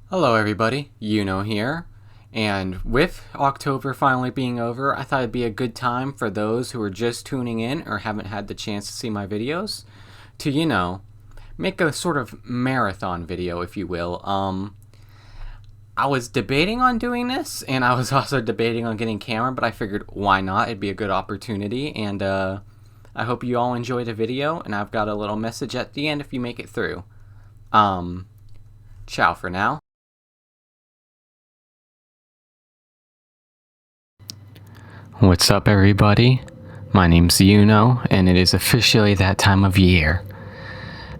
Hello everybody, here, and with October finally being over, I thought it'd be a good time for those who are just tuning in or haven't had the chance to see my videos to, make a sort of marathon video, if you will. I was debating on doing this, and I was also debating on getting camera, but I figured why not? It'd be a good opportunity, and I hope you all enjoy the video, and I've got a little message at the end if you make it through. Ciao for now. What's up everybody? My name's Yuno, and it is officially that time of year.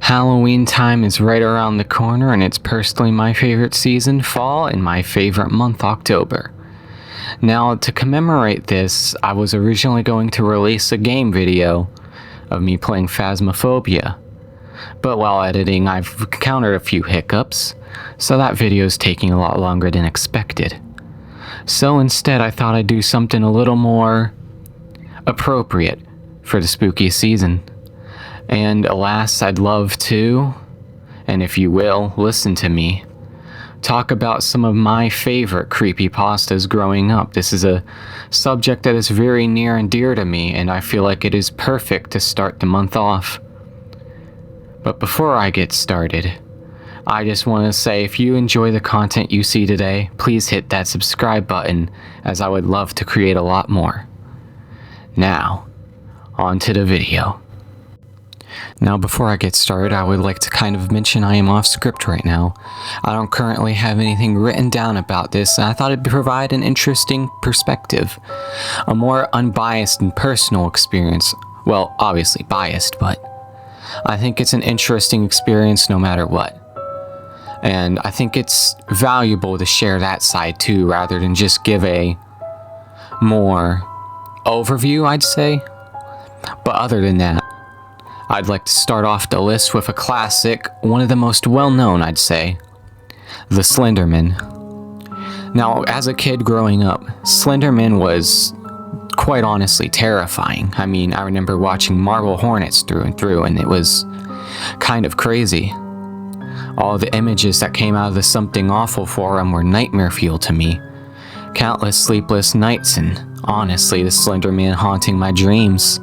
Halloween time is right around the corner, and it's personally my favorite season, fall, and my favorite month, October. Now, to commemorate this, I was originally going to release a game video of me playing Phasmophobia, but while editing I've encountered a few hiccups, so that video is taking a lot longer than expected. So instead I thought I'd do something a little more appropriate for the spooky season. And alas, I'd love to, and if you will, listen to me, talk about some of my favorite creepypastas growing up. This is a subject that is very near and dear to me, and I feel like it is perfect to start the month off. But before I get started, I just want to say if you enjoy the content you see today, please hit that subscribe button, as I would love to create a lot more. Now, on to the video. Now before I get started, I would like to kind of mention I am off script right now. I don't currently have anything written down about this, and I thought it'd provide an interesting perspective. A more unbiased and personal experience. Well, obviously biased, but I think it's an interesting experience no matter what. And I think it's valuable to share that side too, rather than just give a more overview, I'd say. But other than that, I'd like to start off the list with a classic, one of the most well-known, I'd say, the Slenderman. Now, as a kid growing up, Slenderman was quite honestly terrifying. I mean, I remember watching Marble Hornets through and through, and it was kind of crazy. All the images that came out of the Something Awful forum were nightmare fuel to me. Countless sleepless nights, and honestly, the Slender Man haunting my dreams.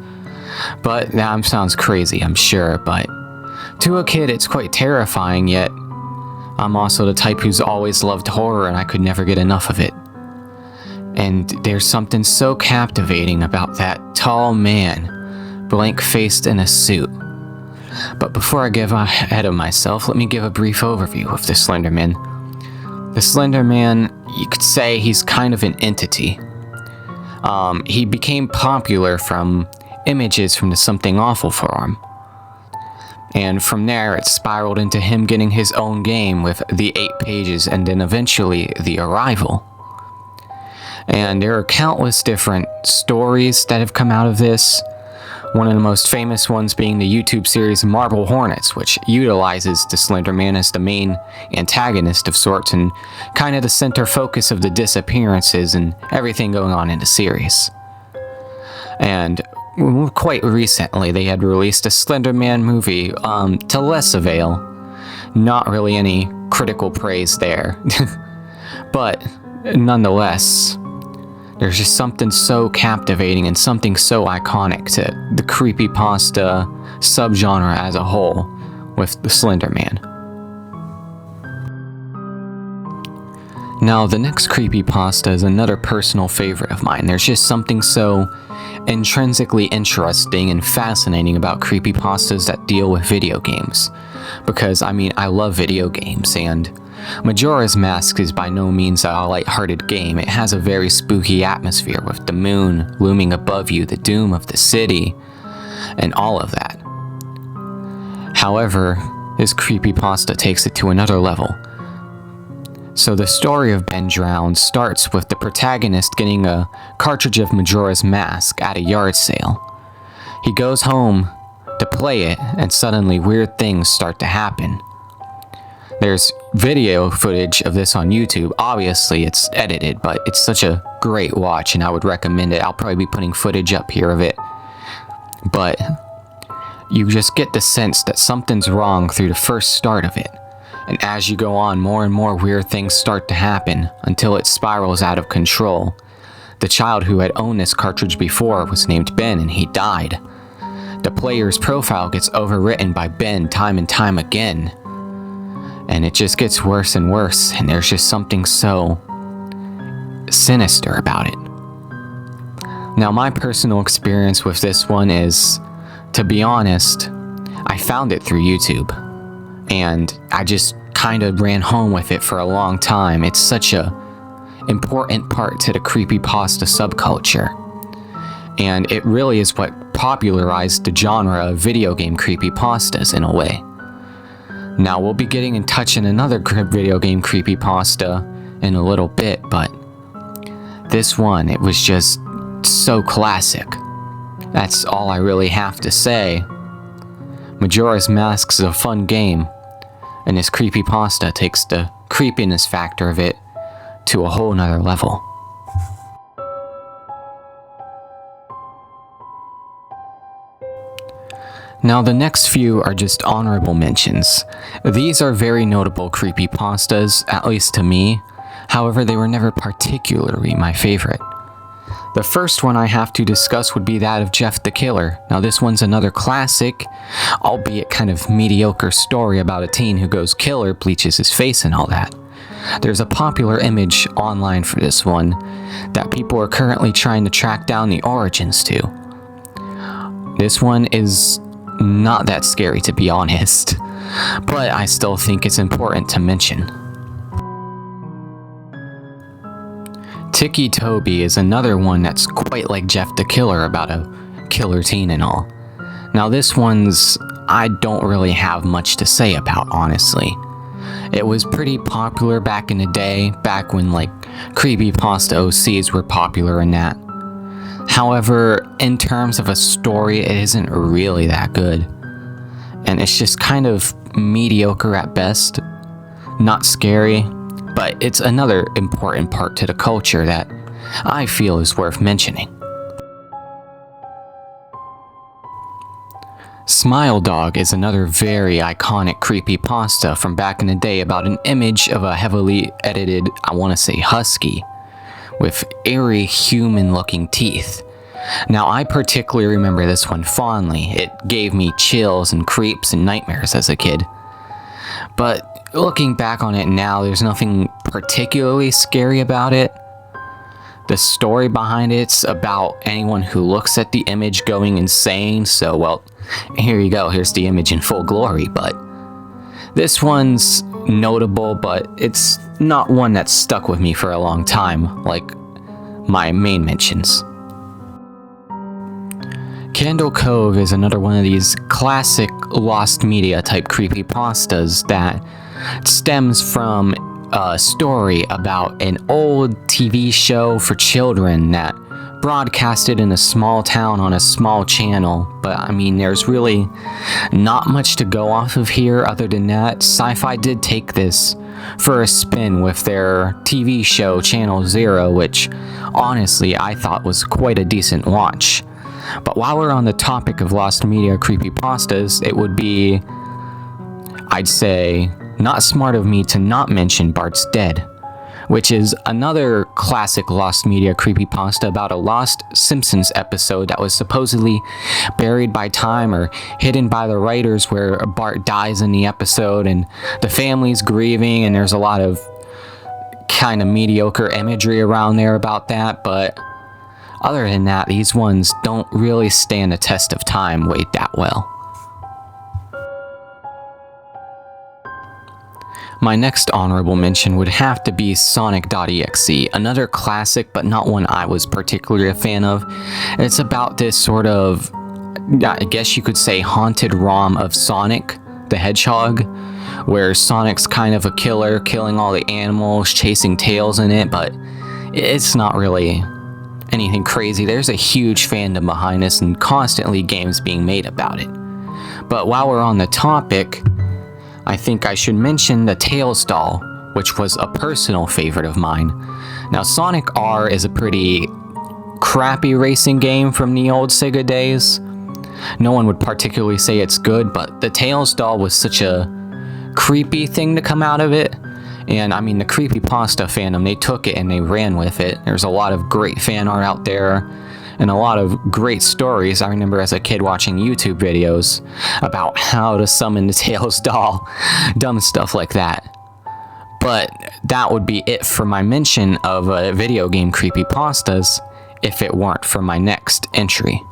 But that sounds crazy, I'm sure, but to a kid it's quite terrifying, yet I'm also the type who's always loved horror and I could never get enough of it. And there's something so captivating about that tall man, blank-faced in a suit. But before I get ahead of myself, let me give a brief overview of the Slender Man. The Slender Man, you could say he's kind of an entity. He became popular from images from the Something Awful forum. And from there, it spiraled into him getting his own game with the 8 pages and then eventually The Arrival. And there are countless different stories that have come out of this. One of the most famous ones being the YouTube series Marble Hornets, which utilizes the Slender Man as the main antagonist of sorts and kind of the center focus of the disappearances and everything going on in the series. And quite recently they had released a Slender Man movie to less avail. Not really any critical praise there. But nonetheless, there's just something so captivating and something so iconic to the creepypasta subgenre as a whole with the Slender Man. Now, the next creepypasta is another personal favorite of mine. There's just something so intrinsically interesting and fascinating about creepypastas that deal with video games. Because, I mean, I love video games, and Majora's Mask is by no means a light-hearted game. It has a very spooky atmosphere with the moon looming above you, the doom of the city, and all of that. However, this creepypasta takes it to another level. So the story of Ben Drowned starts with the protagonist getting a cartridge of Majora's Mask at a yard sale. He goes home to play it, and suddenly weird things start to happen. There's video footage of this on YouTube. Obviously, it's edited, but it's such a great watch, and I would recommend it. I'll probably be putting footage up here of it. But you just get the sense that something's wrong through the first start of it. And as you go on, more and more weird things start to happen until it spirals out of control. The child who had owned this cartridge before was named Ben, and he died. The player's profile gets overwritten by Ben time and time again. And it just gets worse and worse, and there's just something so sinister about it. Now, my personal experience with this one is, to be honest, I found it through YouTube. And I just kind of ran home with it for a long time. It's such a important part to the creepypasta subculture. And it really is what popularized the genre of video game creepypastas in a way. Now, we'll be getting in touch in another video game creepypasta in a little bit, but this one, it was just so classic. That's all I really have to say. Majora's Mask is a fun game, and this creepypasta takes the creepiness factor of it to a whole nother level. Now, the next few are just honorable mentions. These are very notable creepypastas, at least to me. However, they were never particularly my favorite. The first one I have to discuss would be that of Jeff the Killer. Now, this one's another classic, albeit kind of mediocre story about a teen who goes killer, bleaches his face and all that. There's a popular image online for this one that people are currently trying to track down the origins to. This one is not that scary, to be honest, but I still think it's important to mention. Tiki Toby is another one that's quite like Jeff the Killer, about a killer teen and all. Now, this one's I don't really have much to say about, honestly. It was pretty popular back in the day, back when like creepypasta OCs were popular and that. However, in terms of a story, it isn't really that good. And it's just kind of mediocre at best. Not scary, but it's another important part to the culture that I feel is worth mentioning. Smile Dog is another very iconic creepypasta from back in the day about an image of a heavily edited, I want to say husky, with eerie human-looking teeth. Now, I particularly remember this one fondly. It gave me chills and creeps and nightmares as a kid. But looking back on it now, there's nothing particularly scary about it. The story behind it's about anyone who looks at the image going insane, so well, here you go, here's the image in full glory. But this one's notable, but it's not one that stuck with me for a long time, like my main mentions. Candle Cove is another one of these classic lost media type creepypastas that stems from a story about an old TV show for children that broadcasted in a small town on a small channel. But I mean, there's really not much to go off of here other than that. Sci-Fi did take this for a spin with their TV show Channel Zero, which honestly I thought was quite a decent watch. But while we're on the topic of lost media creepypastas, it would be, I'd say, not smart of me to not mention Bart's Dead, which is another classic lost media creepypasta about a lost Simpsons episode that was supposedly buried by time or hidden by the writers, where Bart dies in the episode and the family's grieving, and there's a lot of kind of mediocre imagery around there about that. But other than that, these ones don't really stand the test of time way that well. My next honorable mention would have to be Sonic.exe, another classic but not one I was particularly a fan of. It's about this sort of, I guess you could say, haunted ROM of Sonic the Hedgehog, where Sonic's kind of a killer, killing all the animals, chasing Tails in it, but it's not really anything crazy. There's a huge fandom behind this and constantly games being made about it. But while we're on the topic, I think I should mention the Tails doll, which was a personal favorite of mine. Now, Sonic R is a pretty crappy racing game from the old Sega days. No one would particularly say it's good, but the Tails doll was such a creepy thing to come out of it. And I mean, the Creepypasta fandom, they took it and they ran with it. There's a lot of great fan art out there and a lot of great stories. I remember as a kid watching YouTube videos about how to summon the Tails doll, dumb stuff like that. But that would be it for my mention of video game creepypastas if it weren't for my next entry.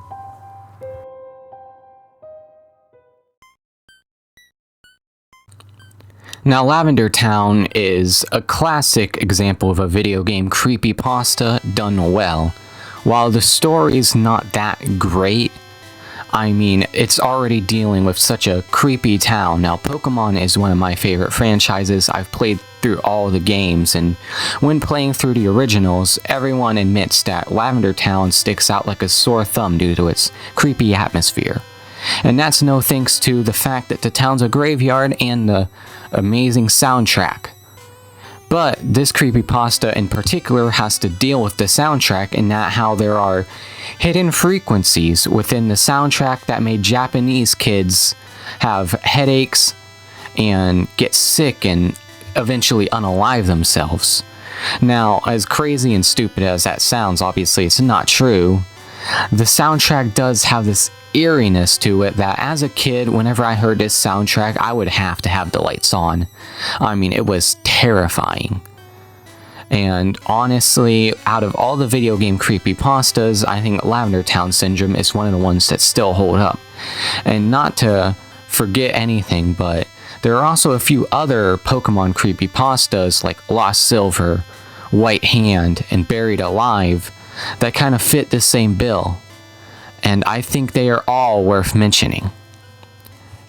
Now, Lavender Town is a classic example of a video game creepypasta done well. While the story is not that great, I mean, it's already dealing with such a creepy town. Now, Pokemon is one of my favorite franchises. I've played through all the games, and when playing through the originals, everyone admits that Lavender Town sticks out like a sore thumb due to its creepy atmosphere. And that's no thanks to the fact that the town's a graveyard and the amazing soundtrack. But this creepypasta in particular has to deal with the soundtrack, and that how there are hidden frequencies within the soundtrack that made Japanese kids have headaches and get sick and eventually unalive themselves. Now, as crazy and stupid as that sounds, obviously it's not true. The soundtrack does have this eeriness to it that as a kid, whenever I heard this soundtrack, I would have to have the lights on. I mean, it was terrifying. And honestly, out of all the video game creepypastas, I think Lavender Town Syndrome is one of the ones that still hold up. And not to forget anything, but there are also a few other Pokemon creepypastas like Lost Silver, White Hand, and Buried Alive that kind of fit the same bill. And I think they are all worth mentioning.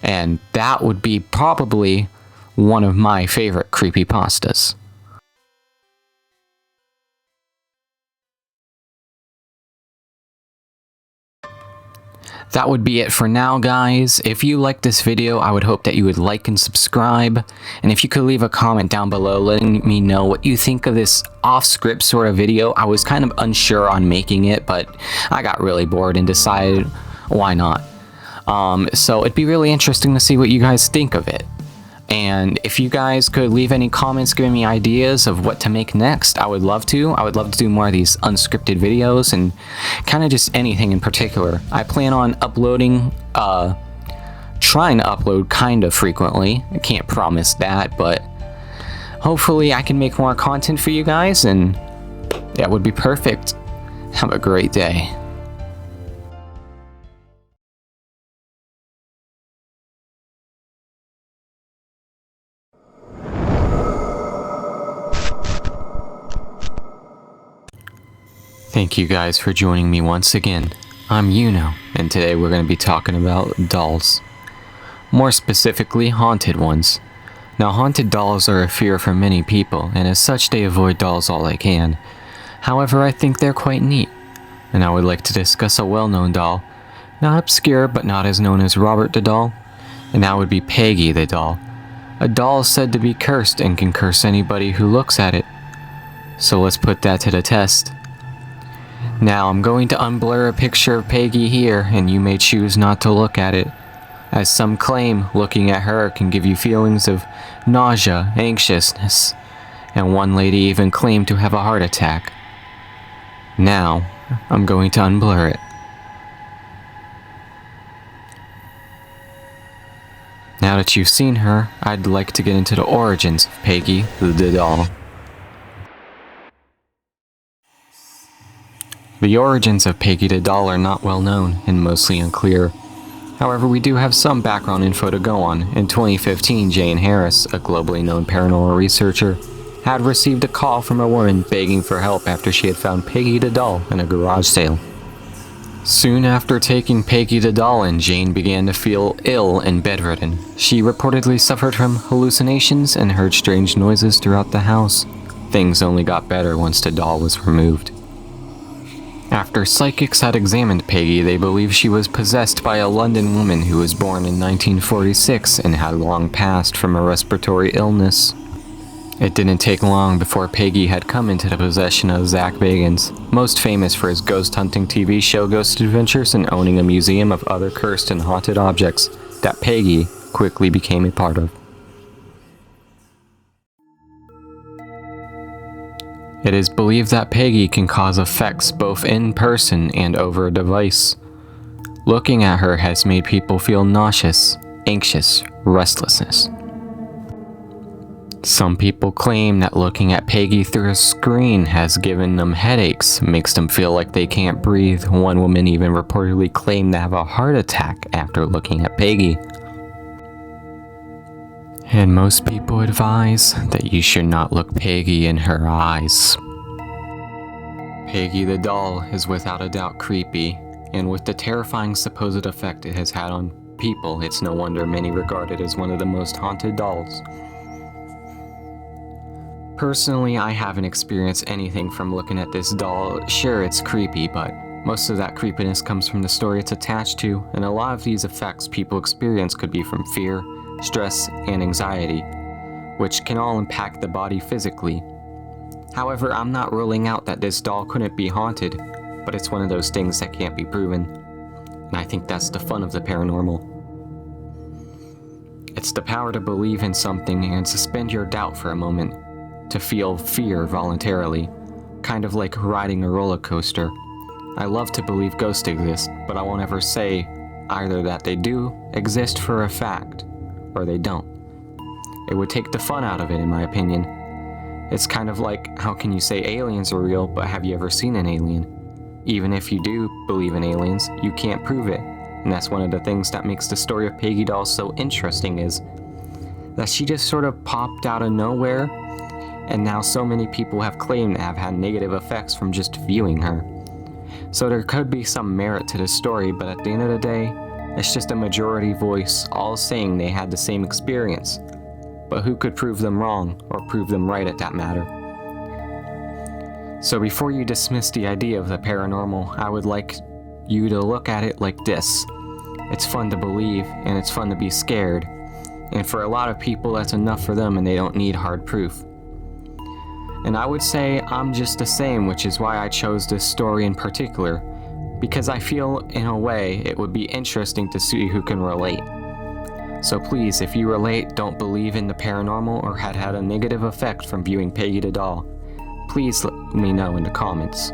And that would be probably one of my favorite creepypastas. That would be it for now, guys. If you liked this video, I would hope that you would like and subscribe. And if you could leave a comment down below letting me know what you think of this off-script sort of video. I was kind of unsure on making it, but I got really bored and decided why not. So it'd be really interesting to see what you guys think of it. And if you guys could leave any comments giving me ideas of what to make next, I would love to. I would love to do more of these unscripted videos and kind of just anything in particular. I plan on uploading, trying to upload kind of frequently. I can't promise that, but hopefully I can make more content for you guys, and that would be perfect. Have a great day. Thank you guys for joining me once again. I'm Yuno, and today we're going to be talking about dolls. More specifically, haunted ones. Now, haunted dolls are a fear for many people, and as such they avoid dolls all they can. However, I think they're quite neat, and I would like to discuss a well-known doll, not obscure but not as known as Robert the Doll, and that would be Peggy the Doll. A doll said to be cursed and can curse anybody who looks at it. So let's put that to the test. Now I'm going to unblur a picture of Peggy here, and you may choose not to look at it, as some claim looking at her can give you feelings of nausea, anxiousness, and one lady even claimed to have a heart attack. Now, I'm going to unblur it. Now that you've seen her, I'd like to get into the origins of Peggy the Doll. The origins of Peggy the Doll are not well known and mostly unclear. However, we do have some background info to go on. In 2015, Jane Harris, a globally known paranormal researcher, had received a call from a woman begging for help after she had found Peggy the Doll in a garage sale. Soon after taking Peggy the Doll in, Jane began to feel ill and bedridden. She reportedly suffered from hallucinations and heard strange noises throughout the house. Things only got better once the doll was removed. After psychics had examined Peggy, they believed she was possessed by a London woman who was born in 1946 and had long passed from a respiratory illness. It didn't take long before Peggy had come into the possession of Zach Bagans, most famous for his ghost hunting TV show Ghost Adventures and owning a museum of other cursed and haunted objects that Peggy quickly became a part of. It is believed that Peggy can cause effects both in person and over a device. Looking at her has made people feel nauseous, anxious, restlessness. Some people claim that looking at Peggy through a screen has given them headaches, makes them feel like they can't breathe. One woman even reportedly claimed to have a heart attack after looking at Peggy. And most people advise that you should not look Peggy in her eyes. Peggy the Doll is without a doubt creepy, and with the terrifying supposed effect it has had on people, it's no wonder many regard it as one of the most haunted dolls. Personally, I haven't experienced anything from looking at this doll. Sure, it's creepy, but most of that creepiness comes from the story it's attached to, and a lot of these effects people experience could be from fear, stress, and anxiety, which can all impact the body physically. However, I'm not ruling out that this doll couldn't be haunted, but it's one of those things that can't be proven, and I think that's the fun of the paranormal. It's the power to believe in something and suspend your doubt for a moment, to feel fear voluntarily, kind of like riding a roller coaster. I love to believe ghosts exist, but I won't ever say either that they do exist for a fact, or they don't. It would take the fun out of it, in my opinion. It's kind of like, how can you say aliens are real, but have you ever seen an alien? Even if you do believe in aliens, you can't prove it. And that's one of the things that makes the story of Peggy Doll so interesting, is that she just sort of popped out of nowhere, and now so many people have claimed to have had negative effects from just viewing her. So there could be some merit to the story, but at the end of the day, it's just a majority voice all saying they had the same experience. But who could prove them wrong, or prove them right at that matter? So before you dismiss the idea of the paranormal, I would like you to look at it like this. It's fun to believe, and it's fun to be scared. And for a lot of people, that's enough for them, and they don't need hard proof. And I would say I'm just the same, which is why I chose this story in particular, because I feel, in a way, it would be interesting to see who can relate. So please, if you relate, don't believe in the paranormal, or had a negative effect from viewing Peggy the Doll, please let me know in the comments.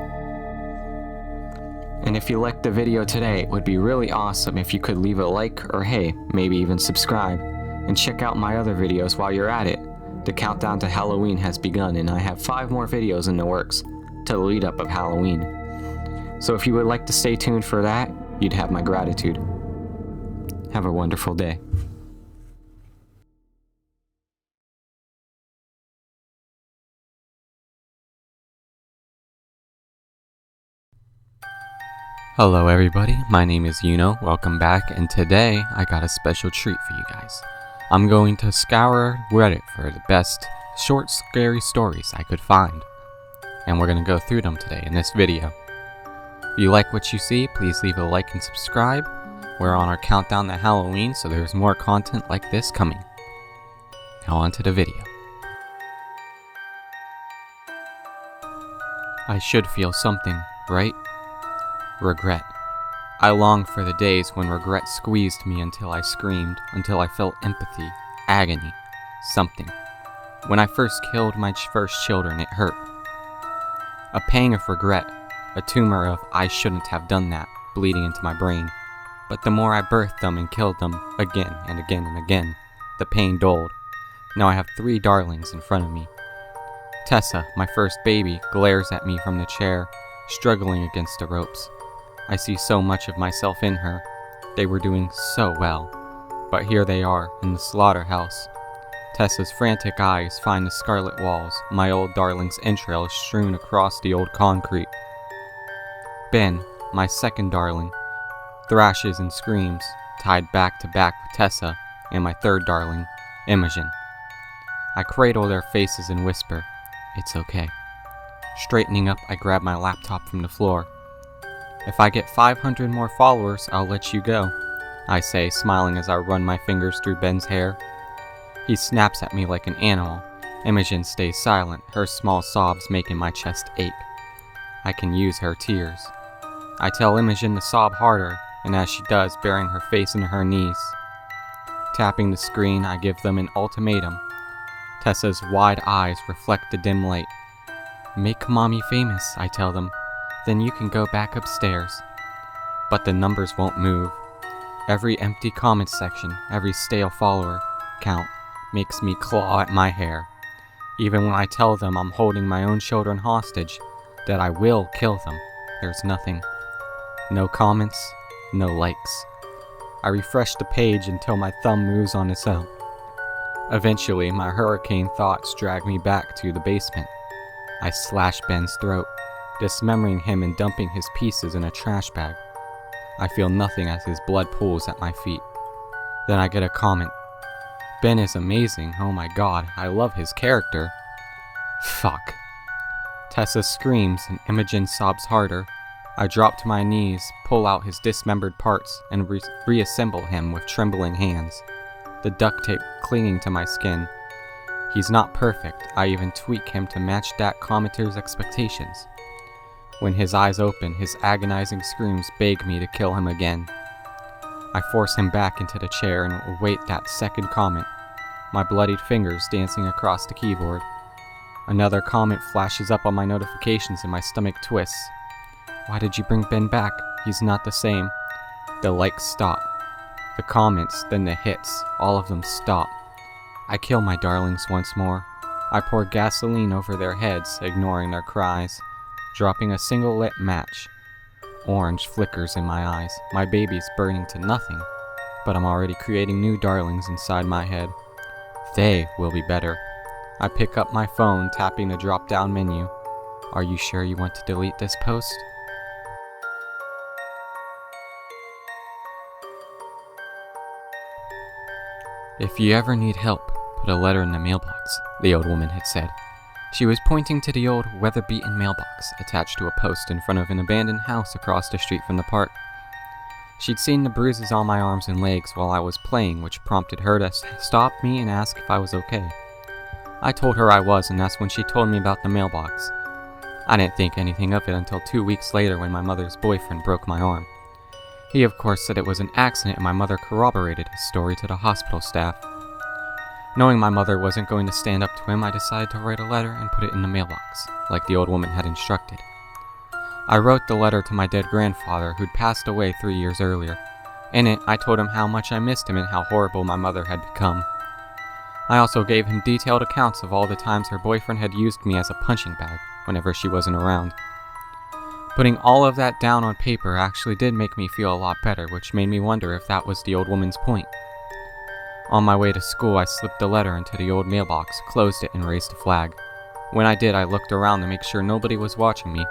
And if you liked the video today, it would be really awesome if you could leave a like, or hey, maybe even subscribe, and check out my other videos while you're at it. The countdown to Halloween has begun, and I have 5 more videos in the works to the lead up of Halloween. So if you would like to stay tuned for that, you'd have my gratitude. Have a wonderful day. Hello everybody, my name is Yuno, welcome back, and today I got a special treat for you guys. I'm going to scour Reddit for the best short scary stories I could find, and we're going to go through them today in this video. If you like what you see, please leave a like and subscribe. We're on our countdown to Halloween, so there's more content like this coming. Now on to the video. I should feel something, right? Regret. I long for the days when regret squeezed me until I screamed, until I felt empathy, agony, something. When I first killed my first children, it hurt. A pang of regret, a tumor of I shouldn't have done that, bleeding into my brain. But the more I birthed them and killed them, again and again and again, the pain dulled. Now I have 3 darlings in front of me. Tessa, my first baby, glares at me from the chair, struggling against the ropes. I see so much of myself in her. They were doing so well. But here they are, in the slaughterhouse. Tessa's frantic eyes find the scarlet walls, my old darling's entrails strewn across the old concrete. Ben, my second darling, thrashes and screams, tied back to back with Tessa and my third darling, Imogen. I cradle their faces and whisper, "It's okay." Straightening up, I grab my laptop from the floor. "If I get 500 more followers, I'll let you go," I say, smiling as I run my fingers through Ben's hair. He snaps at me like an animal. Imogen stays silent, her small sobs making my chest ache. I can use her tears. I tell Imogen to sob harder, and as she does, burying her face into her knees. Tapping the screen, I give them an ultimatum. Tessa's wide eyes reflect the dim light. Make mommy famous, I tell them. Then you can go back upstairs. But the numbers won't move. Every empty comment section, every stale follower count makes me claw at my hair. Even when I tell them I'm holding my own children hostage, that I will kill them, there's nothing. No comments, no likes. I refresh the page until my thumb moves on its own. Eventually, my hurricane thoughts drag me back to the basement. I slash Ben's throat, dismembering him and dumping his pieces in a trash bag. I feel nothing as his blood pools at my feet. Then I get a comment. Ben is amazing, oh my god, I love his character. Fuck. Tessa screams and Imogen sobs harder. I drop to my knees, pull out his dismembered parts, and reassemble him with trembling hands, the duct tape clinging to my skin. He's not perfect, I even tweak him to match that commenter's expectations. When his eyes open, his agonizing screams beg me to kill him again. I force him back into the chair and await that second comment, my bloodied fingers dancing across the keyboard. Another comment flashes up on my notifications and my stomach twists. Why did you bring Ben back? He's not the same. The likes stop. The comments, then the hits, all of them stop. I kill my darlings once more. I pour gasoline over their heads, ignoring their cries, dropping a single lit match. Orange flickers in my eyes, my baby's burning to nothing, but I'm already creating new darlings inside my head. They will be better. I pick up my phone, tapping the drop-down menu. Are you sure you want to delete this post? If you ever need help, put a letter in the mailbox, the old woman had said. She was pointing to the old, weather-beaten mailbox attached to a post in front of an abandoned house across the street from the park. She'd seen the bruises on my arms and legs while I was playing, which prompted her to stop me and ask if I was okay. I told her I was, and that's when she told me about the mailbox. I didn't think anything of it until 2 weeks later when my mother's boyfriend broke my arm. He of course said it was an accident, and my mother corroborated his story to the hospital staff. Knowing my mother wasn't going to stand up to him, I decided to write a letter and put it in the mailbox, like the old woman had instructed. I wrote the letter to my dead grandfather, who'd passed away 3 years earlier. In it, I told him how much I missed him and how horrible my mother had become. I also gave him detailed accounts of all the times her boyfriend had used me as a punching bag whenever she wasn't around. Putting all of that down on paper actually did make me feel a lot better, which made me wonder if that was the old woman's point. On my way to school, I slipped the letter into the old mailbox, closed it, and raised a flag. When I did, I looked around to make sure nobody was watching me.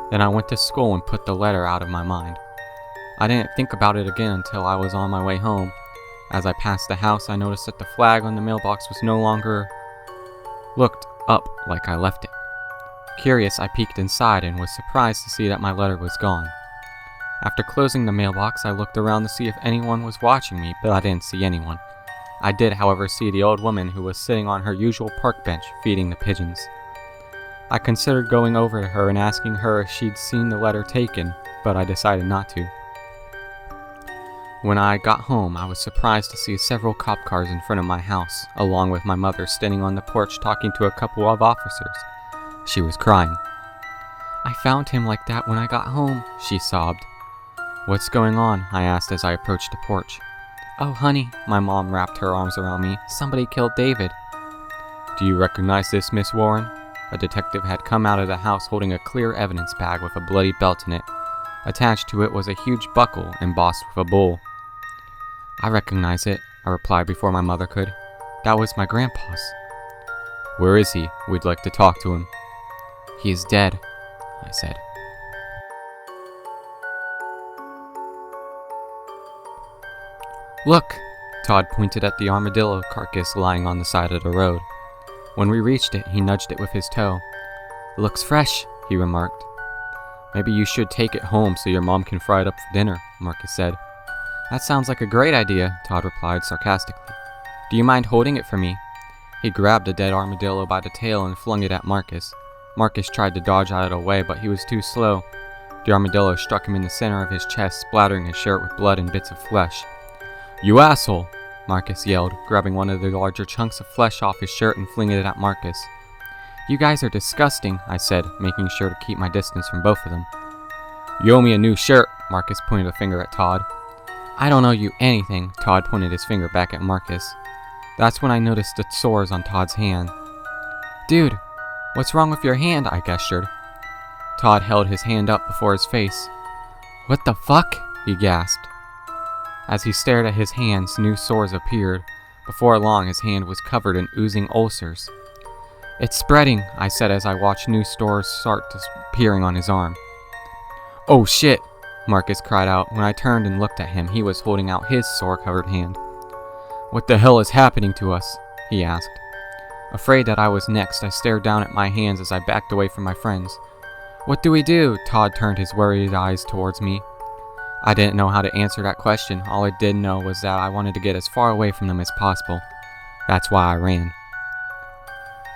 Then I went to school and put the letter out of my mind. I didn't think about it again until I was on my way home. As I passed the house, I noticed that the flag on the mailbox was no longer looked up like I left it. Curious, I peeked inside and was surprised to see that my letter was gone. After closing the mailbox, I looked around to see if anyone was watching me, but I didn't see anyone. I did, however, see the old woman who was sitting on her usual park bench feeding the pigeons. I considered going over to her and asking her if she'd seen the letter taken, but I decided not to. When I got home, I was surprised to see several cop cars in front of my house, along with my mother standing on the porch talking to a couple of officers. She was crying. I found him like that when I got home, she sobbed. What's going on? I asked as I approached the porch. Oh, honey, my mom wrapped her arms around me. Somebody killed David. Do you recognize this, Miss Warren? A detective had come out of the house holding a clear evidence bag with a bloody belt in it. Attached to it was a huge buckle embossed with a bull. I recognize it, I replied before my mother could. That was my grandpa's. Where is he? We'd like to talk to him. He is dead, I said. Look! Todd pointed at the armadillo carcass lying on the side of the road. When we reached it, he nudged it with his toe. It looks fresh, he remarked. Maybe you should take it home so your mom can fry it up for dinner, Marcus said. That sounds like a great idea, Todd replied sarcastically. Do you mind holding it for me? He grabbed the dead armadillo by the tail and flung it at Marcus. Marcus tried to dodge out of the way, but he was too slow. The armadillo struck him in the center of his chest, splattering his shirt with blood and bits of flesh. You asshole! Marcus yelled, grabbing one of the larger chunks of flesh off his shirt and flinging it at Marcus. You guys are disgusting, I said, making sure to keep my distance from both of them. You owe me a new shirt, Marcus pointed a finger at Todd. I don't owe you anything, Todd pointed his finger back at Marcus. That's when I noticed the sores on Todd's hand. Dude, what's wrong with your hand? I gestured. Todd held his hand up before his face. What the fuck? He gasped. As he stared at his hands, new sores appeared. Before long, his hand was covered in oozing ulcers. It's spreading, I said as I watched new sores start appearing on his arm. Oh shit, Marcus cried out. When I turned and looked at him, he was holding out his sore-covered hand. What the hell is happening to us? He asked. Afraid that I was next, I stared down at my hands as I backed away from my friends. What do we do? Todd turned his worried eyes towards me. I didn't know how to answer that question. All I did know was that I wanted to get as far away from them as possible. That's why I ran.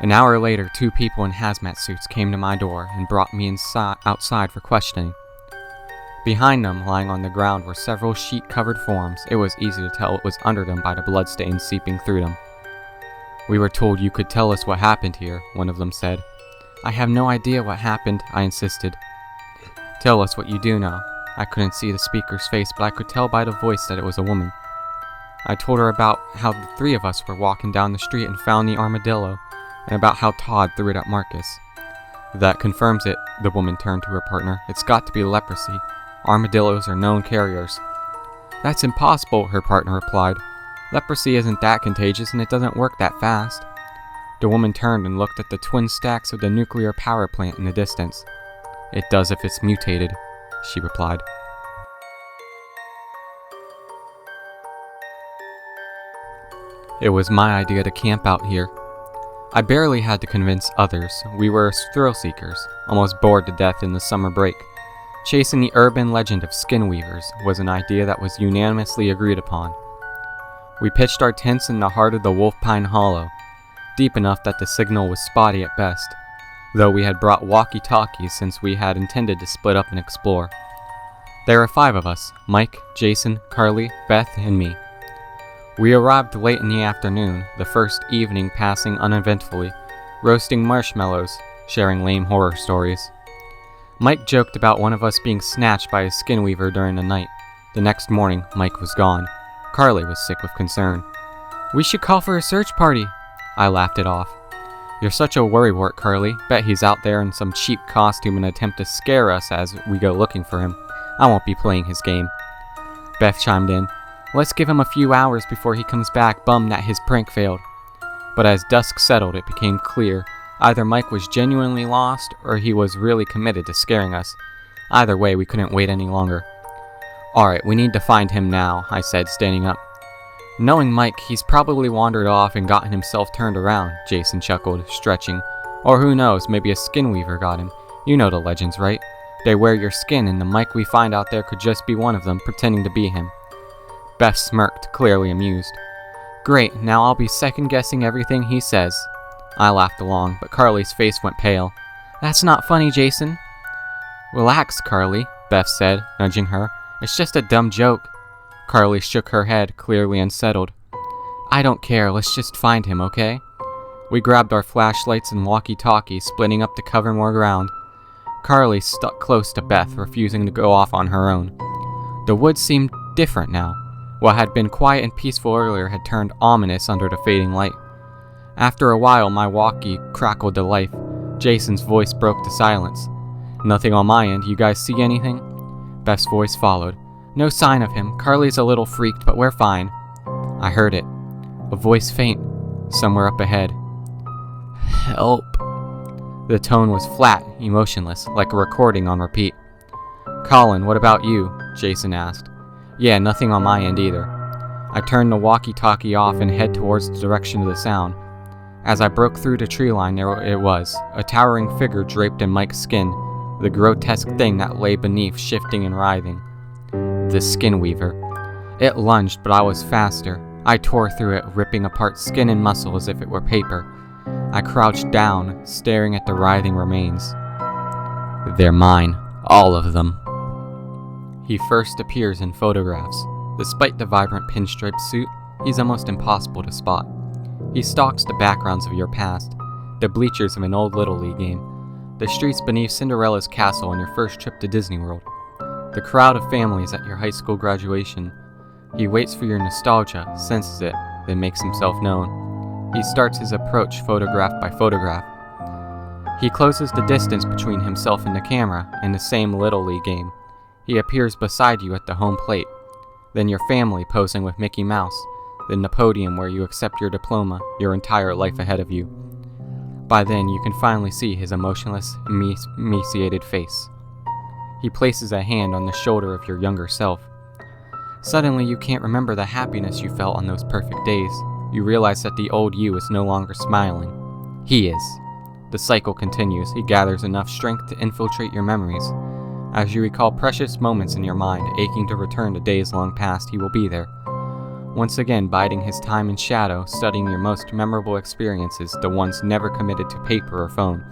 An hour later, 2 people in hazmat suits came to my door and brought me outside for questioning. Behind them, lying on the ground, were several sheet-covered forms. It was easy to tell what was under them by the bloodstains seeping through them. We were told you could tell us what happened here, one of them said. I have no idea what happened, I insisted. Tell us what you do know. I couldn't see the speaker's face, but I could tell by the voice that it was a woman. I told her about how the 3 of us were walking down the street and found the armadillo, and about how Todd threw it at Marcus. That confirms it, the woman turned to her partner. It's got to be leprosy. Armadillos are known carriers. That's impossible, her partner replied. Leprosy isn't that contagious and it doesn't work that fast. The woman turned and looked at the twin stacks of the nuclear power plant in the distance. It does if it's mutated, she replied. It was my idea to camp out here. I barely had to convince others. We were thrill seekers, almost bored to death in the summer break. Chasing the urban legend of skin weavers was an idea that was unanimously agreed upon. We pitched our tents in the heart of the Wolf Pine Hollow, deep enough that the signal was spotty at best, though we had brought walkie-talkies since we had intended to split up and explore. There were 5 of us, Mike, Jason, Carly, Beth, and me. We arrived late in the afternoon, the first evening passing uneventfully, roasting marshmallows, sharing lame horror stories. Mike joked about one of us being snatched by a skin weaver during the night. The next morning, Mike was gone. Carly was sick with concern. We should call for a search party. I laughed it off. You're such a worrywart, Carly. Bet he's out there in some cheap costume and attempt to scare us as we go looking for him. I won't be playing his game. Beth chimed in. Let's give him a few hours before he comes back bummed that his prank failed. But as dusk settled, it became clear. Either Mike was genuinely lost, or he was really committed to scaring us. Either way, we couldn't wait any longer. Alright, we need to find him now, I said, standing up. Knowing Mike, he's probably wandered off and gotten himself turned around, Jason chuckled, stretching. Or who knows, maybe a skin weaver got him. You know the legends, right? They wear your skin, and the Mike we find out there could just be one of them, pretending to be him. Beth smirked, clearly amused. Great, now I'll be second-guessing everything he says. I laughed along, but Carly's face went pale. That's not funny, Jason. Relax, Carly, Beth said, nudging her. It's just a dumb joke. Carly shook her head, clearly unsettled. I don't care, let's just find him, okay? We grabbed our flashlights and walkie-talkies, splitting up to cover more ground. Carly stuck close to Beth, refusing to go off on her own. The woods seemed different now. What had been quiet and peaceful earlier had turned ominous under the fading light. After a while, my walkie crackled to life. Jason's voice broke the silence. Nothing on my end. You guys see anything? Beth's voice followed. No sign of him. Carly's a little freaked, but we're fine. I heard it. A voice faint, somewhere up ahead. Help. The tone was flat, emotionless, like a recording on repeat. Colin, what about you? Jason asked. Yeah, nothing on my end either. I turned the walkie-talkie off and head towards the direction of the sound. As I broke through the tree line, there it was, a towering figure draped in Mike's skin, the grotesque thing that lay beneath, shifting and writhing. The skin weaver. It lunged, but I was faster. I tore through it, ripping apart skin and muscle as if it were paper. I crouched down, staring at the writhing remains. They're mine, all of them. He first appears in photographs. Despite the vibrant pinstripe suit, he's almost impossible to spot. He stalks the backgrounds of your past, the bleachers of an old Little League game, the streets beneath Cinderella's castle on your first trip to Disney World, the crowd of families at your high school graduation. He waits for your nostalgia, senses it, then makes himself known. He starts his approach photograph by photograph. He closes the distance between himself and the camera in the same Little League game. He appears beside you at the home plate, then your family posing with Mickey Mouse, then the podium where you accept your diploma, your entire life ahead of you. By then, you can finally see his emotionless, emaciated face. He places a hand on the shoulder of your younger self. Suddenly, you can't remember the happiness you felt on those perfect days. You realize that the old you is no longer smiling. He is. The cycle continues. He gathers enough strength to infiltrate your memories. As you recall precious moments in your mind, aching to return to days long past, he will be there. Once again, biding his time in shadow, studying your most memorable experiences, the ones never committed to paper or phone.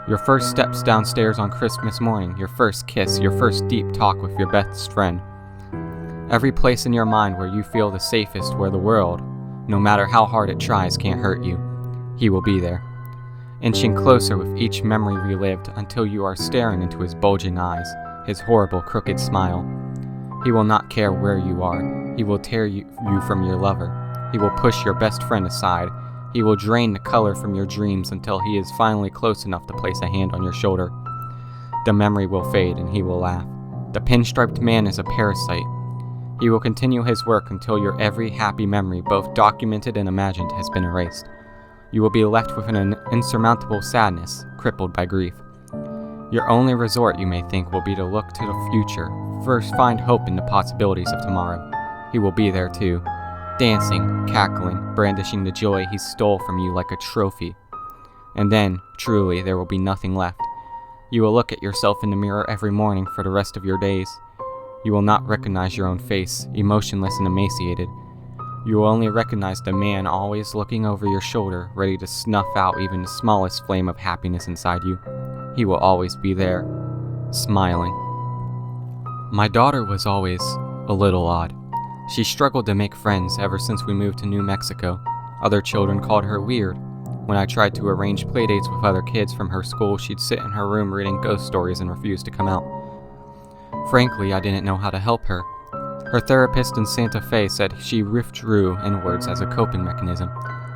Your first steps downstairs on Christmas morning, your first kiss, your first deep talk with your best friend. Every place in your mind where you feel the safest, where the world, no matter how hard it tries, can't hurt you. He will be there, inching closer with each memory relived until you are staring into his bulging eyes, his horrible crooked smile. He will not care where you are. He will tear you from your lover. He will push your best friend aside. He will drain the color from your dreams until he is finally close enough to place a hand on your shoulder. The memory will fade and he will laugh. The pinstriped man is a parasite. He will continue his work until your every happy memory, both documented and imagined, has been erased. You will be left with an insurmountable sadness, crippled by grief. Your only resort, you may think, will be to look to the future. First, find hope in the possibilities of tomorrow. He will be there too, dancing, cackling, brandishing the joy he stole from you like a trophy. And then, truly, there will be nothing left. You will look at yourself in the mirror every morning for the rest of your days. You will not recognize your own face, emotionless and emaciated. You will only recognize the man always looking over your shoulder, ready to snuff out even the smallest flame of happiness inside you. He will always be there, smiling. My daughter was always a little odd. She struggled to make friends ever since we moved to New Mexico. Other children called her weird. When I tried to arrange playdates with other kids from her school, she'd sit in her room reading ghost stories and refuse to come out. Frankly, I didn't know how to help her. Her therapist in Santa Fe said she withdrew inwards as a coping mechanism.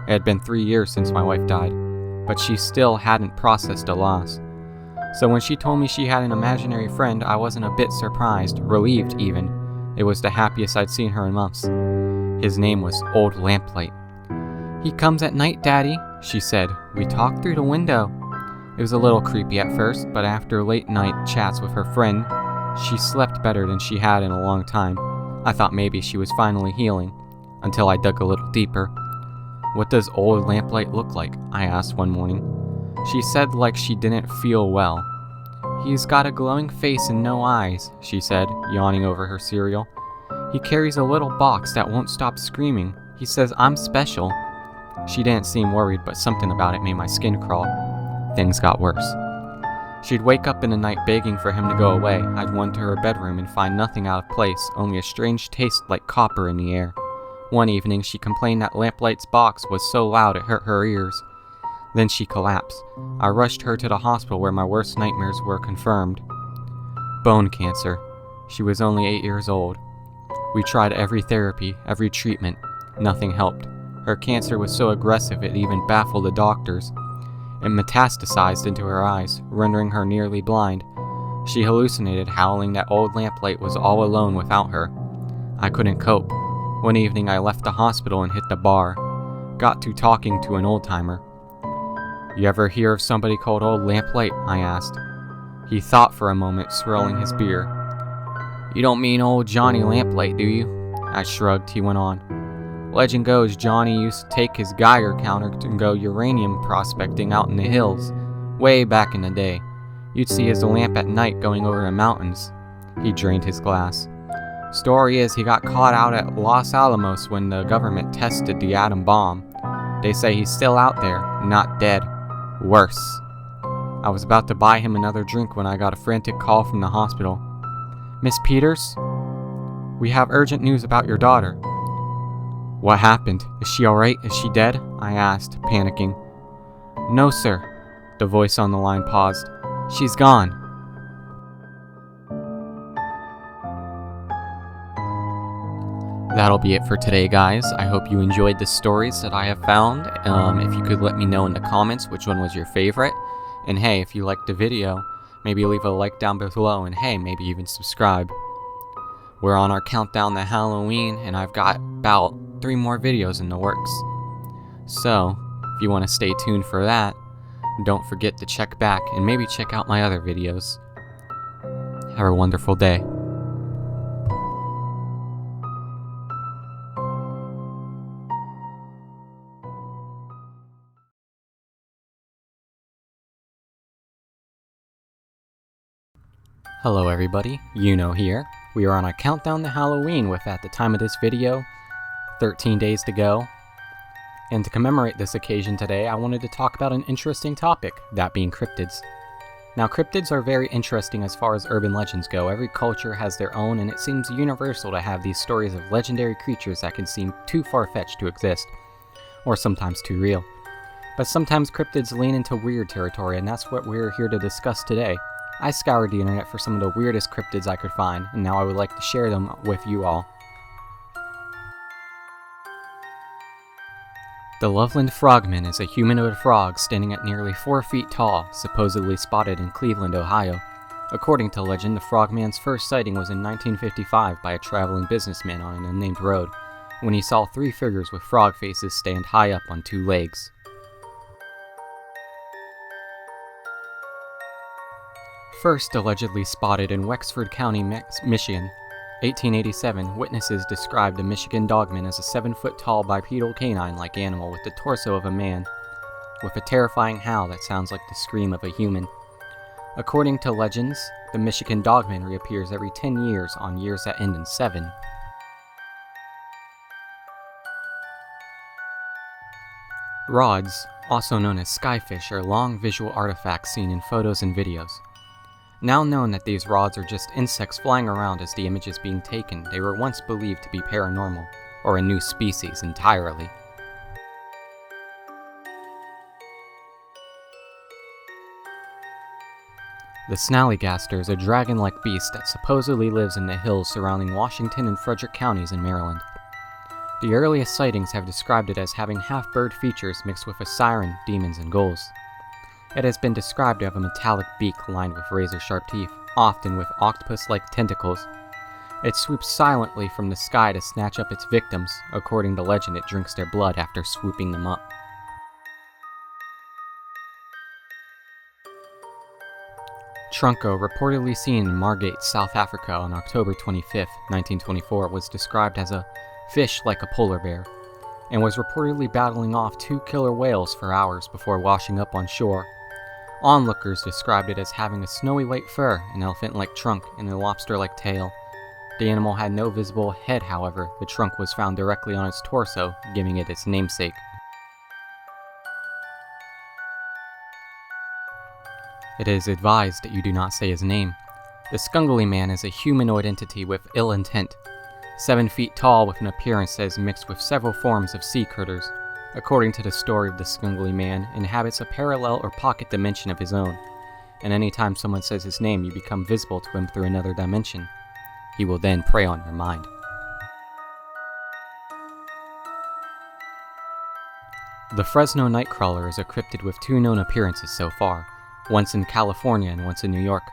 It had been 3 years since my wife died, but she still hadn't processed a loss. So when she told me she had an imaginary friend, I wasn't a bit surprised, relieved even. It was the happiest I'd seen her in months. His name was Old Lamplight. "He comes at night, Daddy," she said. "We talk through the window." It was a little creepy at first, but after late night chats with her friend, she slept better than she had in a long time. I thought maybe she was finally healing, until I dug a little deeper. "What does Old Lamplight look like?" I asked one morning. She said like she didn't feel well. "He's got a glowing face and no eyes," she said, yawning over her cereal. "He carries a little box that won't stop screaming. He says I'm special." She didn't seem worried, but something about it made my skin crawl. Things got worse. She'd wake up in the night begging for him to go away. I'd run to her bedroom and find nothing out of place, only a strange taste like copper in the air. One evening, she complained that Lamplight's box was so loud it hurt her ears. Then she collapsed. I rushed her to the hospital where my worst nightmares were confirmed. Bone cancer. She was only 8 years old. We tried every therapy, every treatment. Nothing helped. Her cancer was so aggressive it even baffled the doctors. It metastasized into her eyes, rendering her nearly blind. She hallucinated, howling that Old Lamplight was all alone without her. I couldn't cope. One evening I left the hospital and hit the bar. Got to talking to an old-timer. "You ever hear of somebody called Old Lamplight?" I asked. He thought for a moment, swirling his beer. "You don't mean old Johnny Lamplight, do you?" I shrugged. He went on. "Legend goes Johnny used to take his Geiger counter to go uranium prospecting out in the hills. Way back in the day. You'd see his lamp at night going over the mountains." He drained his glass. "Story is he got caught out at Los Alamos when the government tested the atom bomb. They say he's still out there, not dead. Worse." I was about to buy him another drink when I got a frantic call from the hospital. "Miss Peters? We have urgent news about your daughter." "What happened? Is she alright? Is she dead?" I asked, panicking. "No, sir." The voice on the line paused. "She's gone." That'll be it for today, guys. I hope you enjoyed the stories that I have found. If you could let me know in the comments which one was your favorite. And hey, if you liked the video, maybe leave a like down below, and hey, maybe even subscribe. We're on our countdown to Halloween, and I've got about 3 more videos in the works. So, if you want to stay tuned for that, don't forget to check back and maybe check out my other videos. Have a wonderful day. Hello everybody, here. We are on a countdown to Halloween with, at the time of this video, 13 days to go. And to commemorate this occasion today, I wanted to talk about an interesting topic, that being cryptids. Now, cryptids are very interesting as far as urban legends go. Every culture has their own, and it seems universal to have these stories of legendary creatures that can seem too far-fetched to exist, or sometimes too real. But sometimes cryptids lean into weird territory, and that's what we're here to discuss today. I scoured the internet for some of the weirdest cryptids I could find, and now I would like to share them with you all. The Loveland Frogman is a humanoid frog standing at nearly 4 feet tall, supposedly spotted in Cleveland, Ohio. According to legend, the frogman's first sighting was in 1955 by a traveling businessman on an unnamed road, when he saw 3 figures with frog faces stand high up on 2 legs. First allegedly spotted in Wexford County, Michigan, 1887, witnesses described a Michigan dogman as a 7-foot-tall bipedal canine-like animal with the torso of a man, with a terrifying howl that sounds like the scream of a human. According to legends, the Michigan dogman reappears every 10 years on years that end in 7. Rods, also known as skyfish, are long visual artifacts seen in photos and videos. Now known that these rods are just insects flying around as the image is being taken, they were once believed to be paranormal, or a new species entirely. The snallygaster is a dragon-like beast that supposedly lives in the hills surrounding Washington and Frederick counties in Maryland. The earliest sightings have described it as having half-bird features mixed with a siren, demons, and ghouls. It has been described to have a metallic beak lined with razor-sharp teeth, often with octopus-like tentacles. It swoops silently from the sky to snatch up its victims. According to legend, it drinks their blood after swooping them up. Trunco, reportedly seen in Margate, South Africa on October 25, 1924, was described as a fish like a polar bear, and was reportedly battling off 2 killer whales for hours before washing up on shore. Onlookers described it as having a snowy white fur, an elephant-like trunk, and a lobster-like tail. The animal had no visible head, however. The trunk was found directly on its torso, giving it its namesake. It is advised that you do not say his name. The Skungly Man is a humanoid entity with ill intent. 7 feet tall with an appearance that is mixed with several forms of sea critters. According to the story of the Skungly Man, inhabits a parallel or pocket dimension of his own, and anytime someone says his name, you become visible to him through another dimension. He will then prey on your mind. The Fresno Nightcrawler is a cryptid with 2 known appearances so far, once in California and once in New York.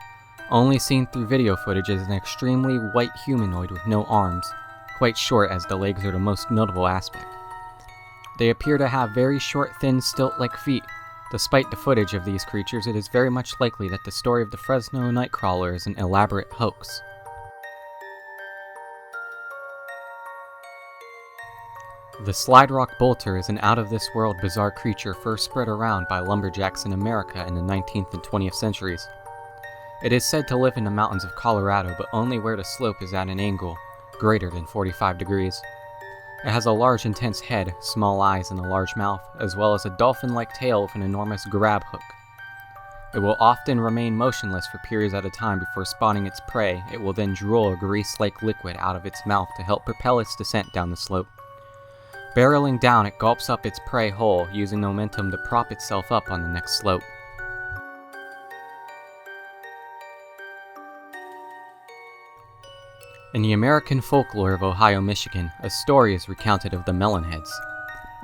Only seen through video footage as an extremely white humanoid with no arms, quite short as the legs are the most notable aspect. They appear to have very short, thin, stilt-like feet. Despite the footage of these creatures, it is very much likely that the story of the Fresno Nightcrawler is an elaborate hoax. The Slide Rock Bolter is an out-of-this-world bizarre creature first spread around by lumberjacks in America in the 19th and 20th centuries. It is said to live in the mountains of Colorado, but only where the slope is at an angle greater than 45 degrees. It has a large, intense head, small eyes, and a large mouth, as well as a dolphin-like tail with an enormous grab hook. It will often remain motionless for periods at a time before spotting its prey. It will then drool a grease-like liquid out of its mouth to help propel its descent down the slope. Barreling down, it gulps up its prey whole, using momentum to prop itself up on the next slope. In the American folklore of Ohio, Michigan, a story is recounted of the melonheads,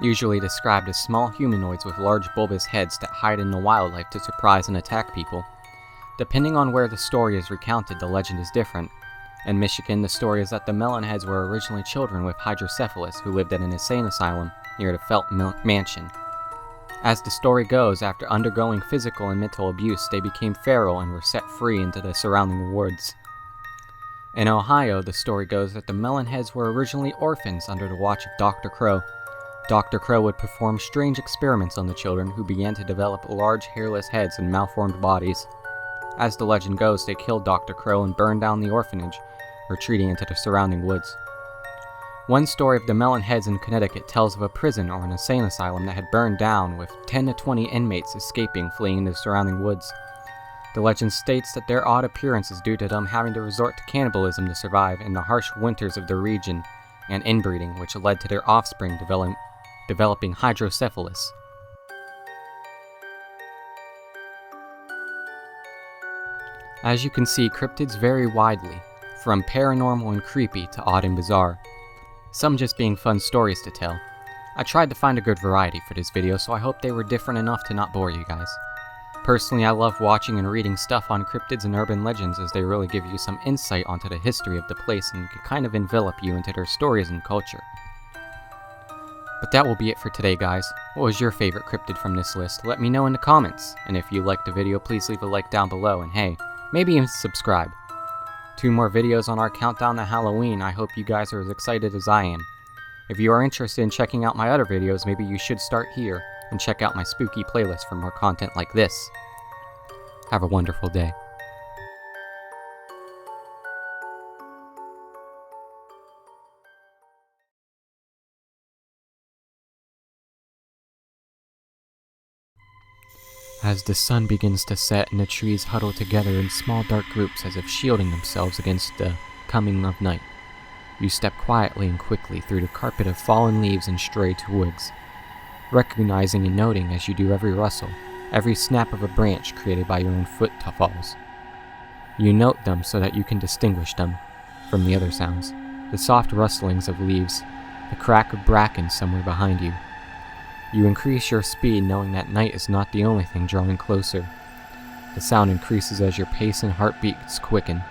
usually described as small humanoids with large bulbous heads that hide in the wildlife to surprise and attack people. Depending on where the story is recounted, the legend is different. In Michigan, the story is that the melonheads were originally children with hydrocephalus who lived at an insane asylum near the Felt Mansion. As the story goes, after undergoing physical and mental abuse, they became feral and were set free into the surrounding woods. In Ohio, the story goes that the melonheads were originally orphans under the watch of Dr. Crow. Dr. Crow would perform strange experiments on the children, who began to develop large hairless heads and malformed bodies. As the legend goes, they killed Dr. Crow and burned down the orphanage, retreating into the surrounding woods. One story of the melonheads in Connecticut tells of a prison or an insane asylum that had burned down, with 10 to 20 inmates escaping, fleeing into the surrounding woods. The legend states that their odd appearance is due to them having to resort to cannibalism to survive in the harsh winters of the region, and inbreeding, which led to their offspring developing hydrocephalus. As you can see, cryptids vary widely, from paranormal and creepy to odd and bizarre, some just being fun stories to tell. I tried to find a good variety for this video, so I hope they were different enough to not bore you guys. Personally, I love watching and reading stuff on cryptids and urban legends, as they really give you some insight onto the history of the place and can kind of envelop you into their stories and culture. But that will be it for today, guys. What was your favorite cryptid from this list? Let me know in the comments, and if you liked the video, please leave a like down below, and hey, maybe even subscribe. 2 more videos on our countdown to Halloween. I hope you guys are as excited as I am. If you are interested in checking out my other videos, maybe you should start here and check out my spooky playlist for more content like this. Have a wonderful day. As the sun begins to set and the trees huddle together in small dark groups as if shielding themselves against the coming of night, you step quietly and quickly through the carpet of fallen leaves and stray twigs, recognizing and noting as you do every rustle, every snap of a branch created by your own footfalls. You note them so that you can distinguish them from the other sounds, the soft rustlings of leaves, the crack of bracken somewhere behind you. You increase your speed, knowing that night is not the only thing drawing closer. The sound increases as your pace and heartbeats quicken.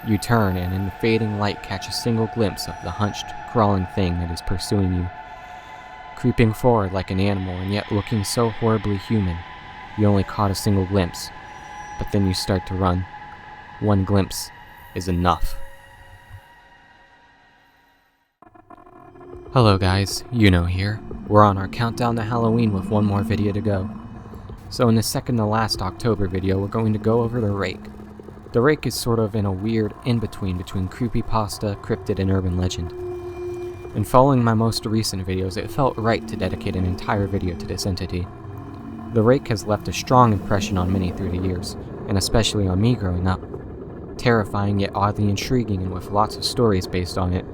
You turn and in the fading light catch a single glimpse of the hunched, crawling thing that is pursuing you. Creeping forward like an animal and yet looking so horribly human. You only caught a single glimpse, but then you start to run. One glimpse is enough. Hello guys, Yuno here. We're on our countdown to Halloween with one more video to go. So in the second to last October video, we're going to go over the rake. The rake is sort of in a weird in-between between creepypasta, cryptid, and urban legend. In following my most recent videos, it felt right to dedicate an entire video to this entity. The rake has left a strong impression on many through the years, and especially on me growing up. Terrifying yet oddly intriguing and with lots of stories based on it.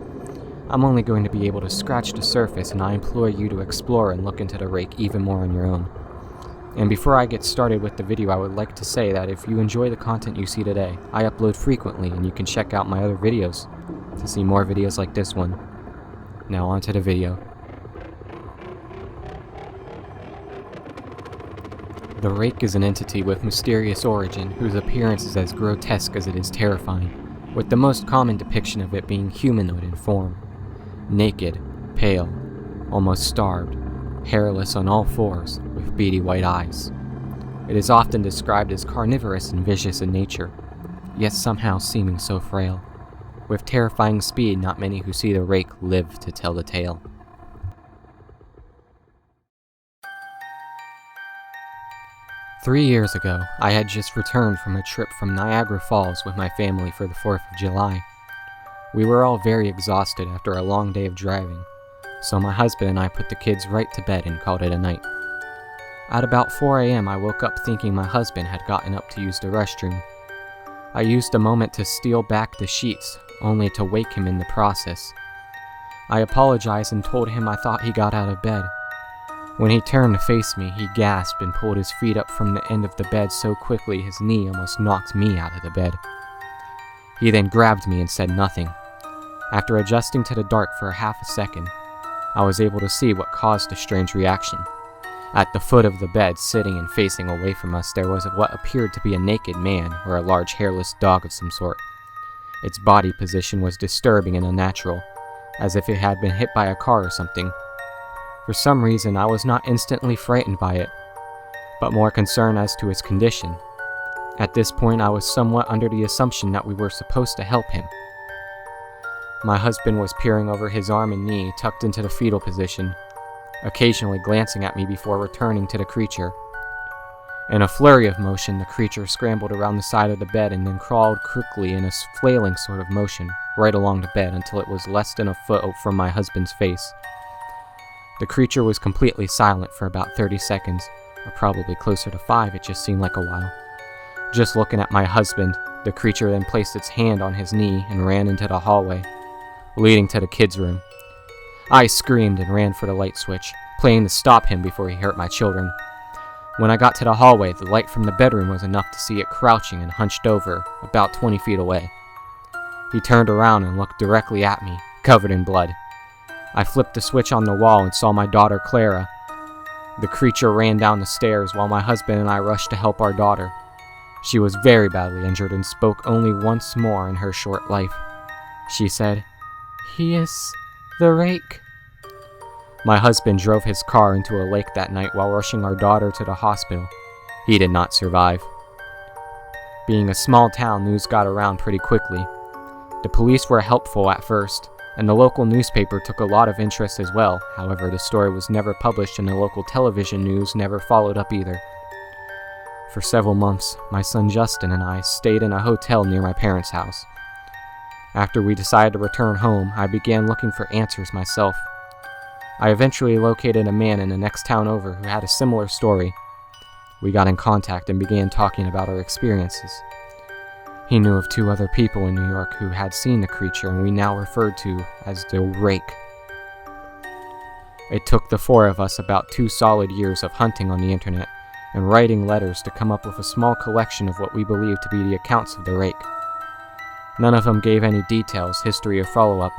I'm only going to be able to scratch the surface, and I implore you to explore and look into the rake even more on your own. And before I get started with the video, I would like to say that if you enjoy the content you see today, I upload frequently and you can check out my other videos to see more videos like this one. Now on to the video. The rake is an entity with mysterious origin whose appearance is as grotesque as it is terrifying, with the most common depiction of it being humanoid in form. Naked, pale, almost starved, hairless on all fours, with beady white eyes. It is often described as carnivorous and vicious in nature, yet somehow seeming so frail. With terrifying speed, not many who see the rake live to tell the tale. Three years ago, I had just returned from a trip from Niagara Falls with my family for the 4th of July. We were all very exhausted after a long day of driving, so my husband and I put the kids right to bed and called it a night. At about 4 a.m. I woke up thinking my husband had gotten up to use the restroom. I used a moment to steal back the sheets, only to wake him in the process. I apologized and told him I thought he got out of bed. When he turned to face me, he gasped and pulled his feet up from the end of the bed so quickly his knee almost knocked me out of the bed. He then grabbed me and said nothing. After adjusting to the dark for a half a second, I was able to see what caused the strange reaction. At the foot of the bed, sitting and facing away from us, there was what appeared to be a naked man or a large hairless dog of some sort. Its body position was disturbing and unnatural, as if it had been hit by a car or something. For some reason, I was not instantly frightened by it, but more concerned as to its condition. At this point, I was somewhat under the assumption that we were supposed to help him. My husband was peering over his arm and knee, tucked into the fetal position, occasionally glancing at me before returning to the creature. In a flurry of motion, the creature scrambled around the side of the bed and then crawled quickly in a flailing sort of motion right along the bed until it was less than a foot from my husband's face. The creature was completely silent for about 30 seconds, or probably closer to 5, it just seemed like a while. Just looking at my husband, the creature then placed its hand on his knee and ran into the hallway, leading to the kids' room. I screamed and ran for the light switch, planning to stop him before he hurt my children. When I got to the hallway, the light from the bedroom was enough to see it crouching and hunched over, about 20 feet away. He turned around and looked directly at me, covered in blood. I flipped the switch on the wall and saw my daughter Clara. The creature ran down the stairs while my husband and I rushed to help our daughter. She was very badly injured and spoke only once more in her short life. She said, "He is the rake." My husband drove his car into a lake that night while rushing our daughter to the hospital. He did not survive. Being a small town, news got around pretty quickly. The police were helpful at first, and the local newspaper took a lot of interest as well. However, the story was never published and the local television news never followed up either. For several months, my son Justin and I stayed in a hotel near my parents' house. After we decided to return home, I began looking for answers myself. I eventually located a man in the next town over who had a similar story. We got in contact and began talking about our experiences. He knew of 2 other people in New York who had seen the creature and we now referred to as the rake. It took the 4 of us about 2 solid years of hunting on the internet and writing letters to come up with a small collection of what we believed to be the accounts of the rake. None of them gave any details, history, or follow-up.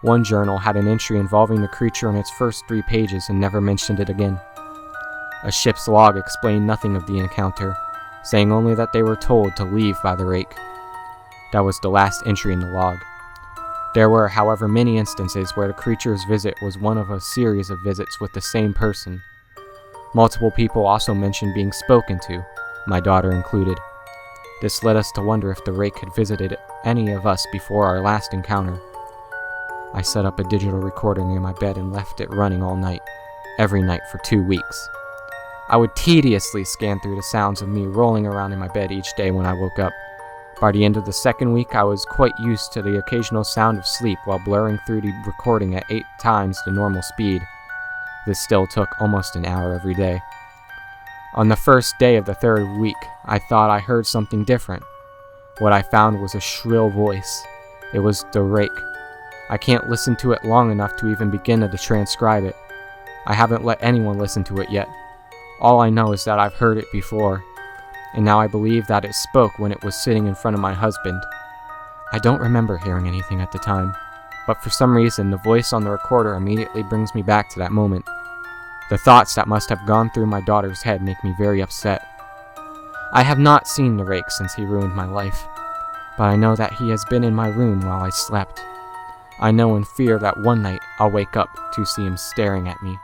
One journal had an entry involving the creature in its first 3 pages and never mentioned it again. A ship's log explained nothing of the encounter, saying only that they were told to leave by the rake. That was the last entry in the log. There were, however, many instances where the creature's visit was one of a series of visits with the same person. Multiple people also mentioned being spoken to, my daughter included. This led us to wonder if the rake had visited any of us before our last encounter. I set up a digital recorder near my bed and left it running all night, every night for 2 weeks. I would tediously scan through the sounds of me rolling around in my bed each day when I woke up. By the end of the 2nd week, I was quite used to the occasional sound of sleep while blurring through the recording at 8 times the normal speed. This still took almost an hour every day. On the first day of the 3rd week, I thought I heard something different. What I found was a shrill voice. It was the rake. I can't listen to it long enough to even begin to transcribe it. I haven't let anyone listen to it yet. All I know is that I've heard it before, and now I believe that it spoke when it was sitting in front of my husband. I don't remember hearing anything at the time, but for some reason the voice on the recorder immediately brings me back to that moment. The thoughts that must have gone through my daughter's head make me very upset. I have not seen the rake since he ruined my life, but I know that he has been in my room while I slept. I know in fear that one night I'll wake up to see him staring at me.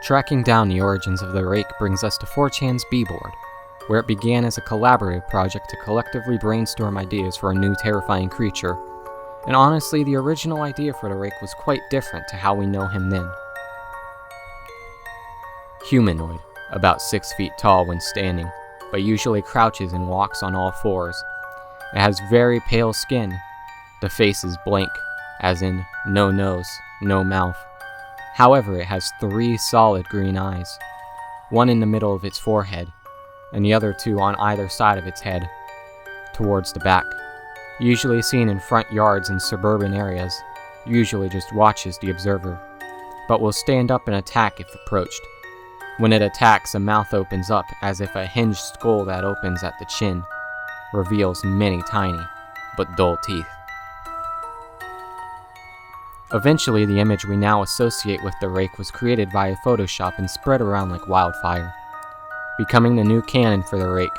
Tracking down the origins of the rake brings us to 4chan's B-Board, where it began as a collaborative project to collectively brainstorm ideas for a new terrifying creature. And honestly, the original idea for the rake was quite different to how we know him then. Humanoid, about 6 feet tall when standing, but usually crouches and walks on all 4s. It has very pale skin. The face is blank, as in no nose, no mouth. However, it has 3 solid green eyes, one in the middle of its forehead, and the other 2 on either side of its head. towards the back, usually seen in front yards in suburban areas, usually just watches the observer, but will stand up and attack if approached. When it attacks, a mouth opens up as if a hinged skull that opens at the chin reveals many tiny but dull teeth. Eventually, the image we now associate with the rake was created via Photoshop and spread around like wildfire, becoming the new canon for the rake,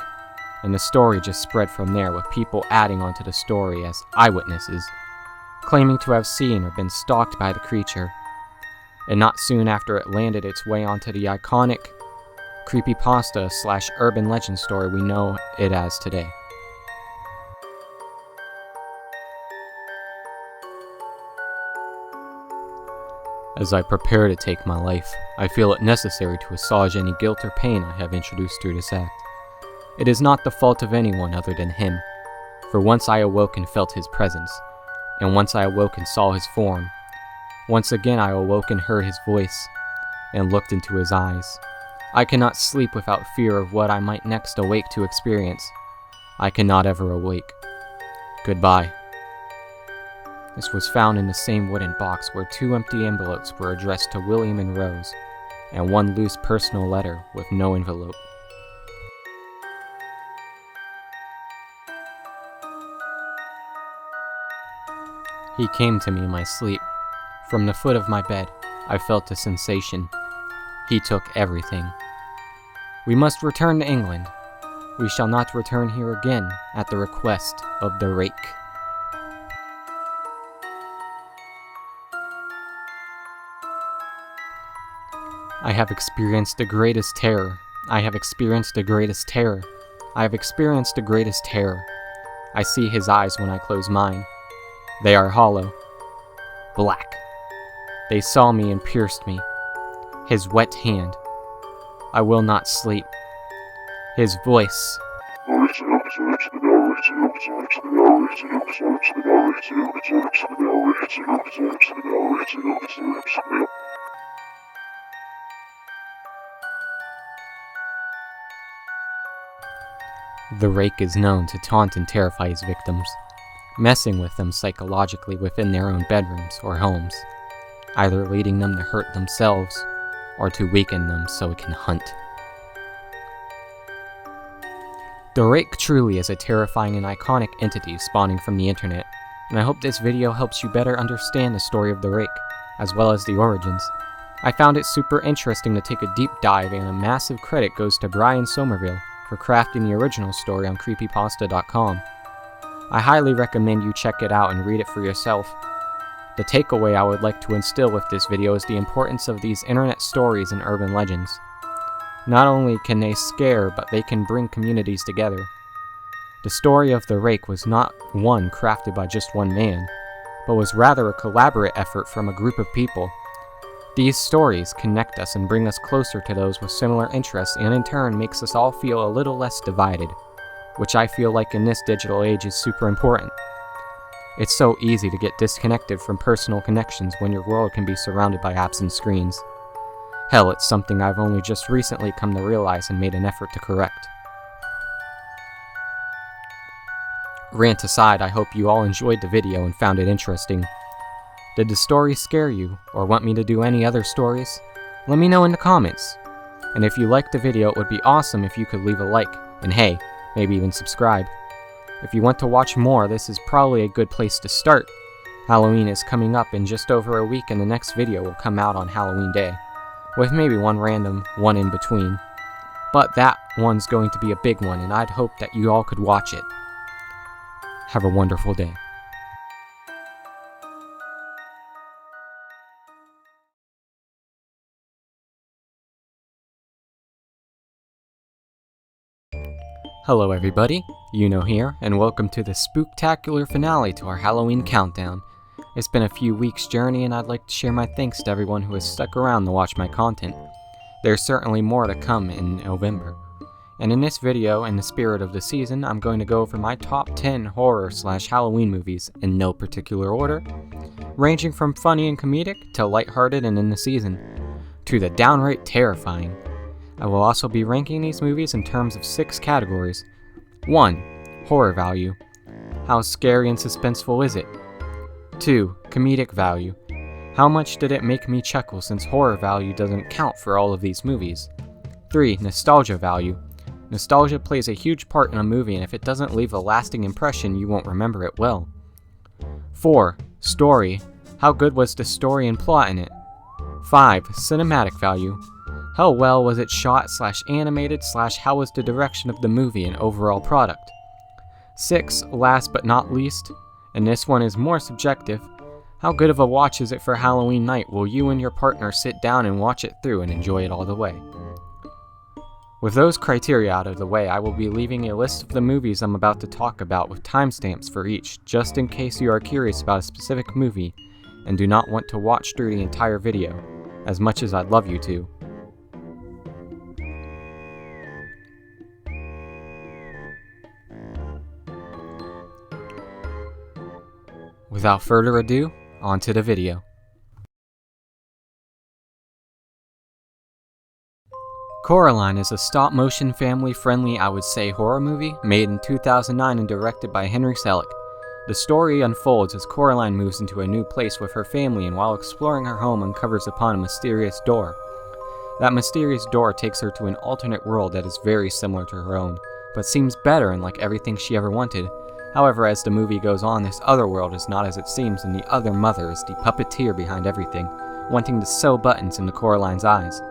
and the story just spread from there, with people adding onto the story as eyewitnesses, claiming to have seen or been stalked by the creature. And not soon after, it landed its way onto the iconic Creepypasta / urban legend story we know it as today. As I prepare to take my life, I feel it necessary to assuage any guilt or pain I have introduced through this act. It is not the fault of anyone other than him, for once I awoke and felt his presence, and once I awoke and saw his form, once again I awoke and heard his voice, and looked into his eyes. I cannot sleep without fear of what I might next awake to experience. I cannot ever awake. Goodbye. This was found in the same wooden box where 2 empty envelopes were addressed to William and Rose, and 1 loose personal letter with no envelope. He came to me in my sleep. From the foot of my bed, I felt a sensation. He took everything. We must return to England. We shall not return here again at the request of the rake. I have experienced the greatest terror. I have experienced the greatest terror. I have experienced the greatest terror. I see his eyes when I close mine. They are hollow. Black. They saw me and pierced me. His wet hand. I will not sleep. His voice. The rake is known to taunt and terrify his victims, messing with them psychologically within their own bedrooms or homes, either leading them to hurt themselves or to weaken them so it can hunt. The rake truly is a terrifying and iconic entity spawning from the internet, and I hope this video helps you better understand the story of the rake, as well as the origins. I found it super interesting to take a deep dive, and a massive credit goes to Brian Somerville for crafting the original story on Creepypasta.com. I highly recommend you check it out and read it for yourself. The takeaway I would like to instill with this video is the importance of these internet stories and urban legends. Not only can they scare, but they can bring communities together. The story of the rake was not one crafted by just one man, but was rather a collaborative effort from a group of people. These stories connect us and bring us closer to those with similar interests, and in turn makes us all feel a little less divided, which I feel like in this digital age is super important. It's so easy to get disconnected from personal connections when your world can be surrounded by apps and screens. Hell, it's something I've only just recently come to realize and made an effort to correct. Rant aside, I hope you all enjoyed the video and found it interesting. Did the story scare you, or want me to do any other stories? Let me know in the comments. And if you liked the video, it would be awesome if you could leave a like, and hey, maybe even subscribe. If you want to watch more, this is probably a good place to start. Halloween is coming up in just over a week, and the next video will come out on Halloween Day, with maybe one random one in between. But that one's going to be a big one, and I'd hope that you all could watch it. Have a wonderful day. Hello everybody, Yuno here, and welcome to the spooktacular finale to our Halloween countdown. It's been a few weeks' journey, and I'd like to share my thanks to everyone who has stuck around to watch my content. There's certainly more to come in November. And in this video, in the spirit of the season, I'm going to go over my top 10 horror/Halloween movies in no particular order, ranging from funny and comedic to lighthearted and in the season, to the downright terrifying. I will also be ranking these movies in terms of 6 categories. 1. horror value. How scary and suspenseful is it? 2. Comedic value. How much did it make me chuckle since horror value doesn't count for all of these movies? 3. Nostalgia value. Nostalgia plays a huge part in a movie, and if it doesn't leave a lasting impression, you won't remember it well. 4. Story. How good was the story and plot in it? 5. Cinematic value. How well was it shot / animated / how was the direction of the movie and overall product? 6. Last but not least, and this one is more subjective, how good of a watch is it for Halloween night? Will you and your partner sit down and watch it through and enjoy it all the way? With those criteria out of the way, I will be leaving a list of the movies I'm about to talk about with timestamps for each, just in case you are curious about a specific movie and do not want to watch through the entire video, as much as I'd love you to. Without further ado, on to the video. Coraline is a stop-motion, family-friendly, I would say, horror movie made in 2009 and directed by Henry Selick. The story unfolds as Coraline moves into a new place with her family and while exploring her home uncovers upon a mysterious door. That mysterious door takes her to an alternate world that is very similar to her own, but seems better and like everything she ever wanted. However, as the movie goes on, this other world is not as it seems, and the other mother is the puppeteer behind everything, wanting to sew buttons into Coraline's eyes.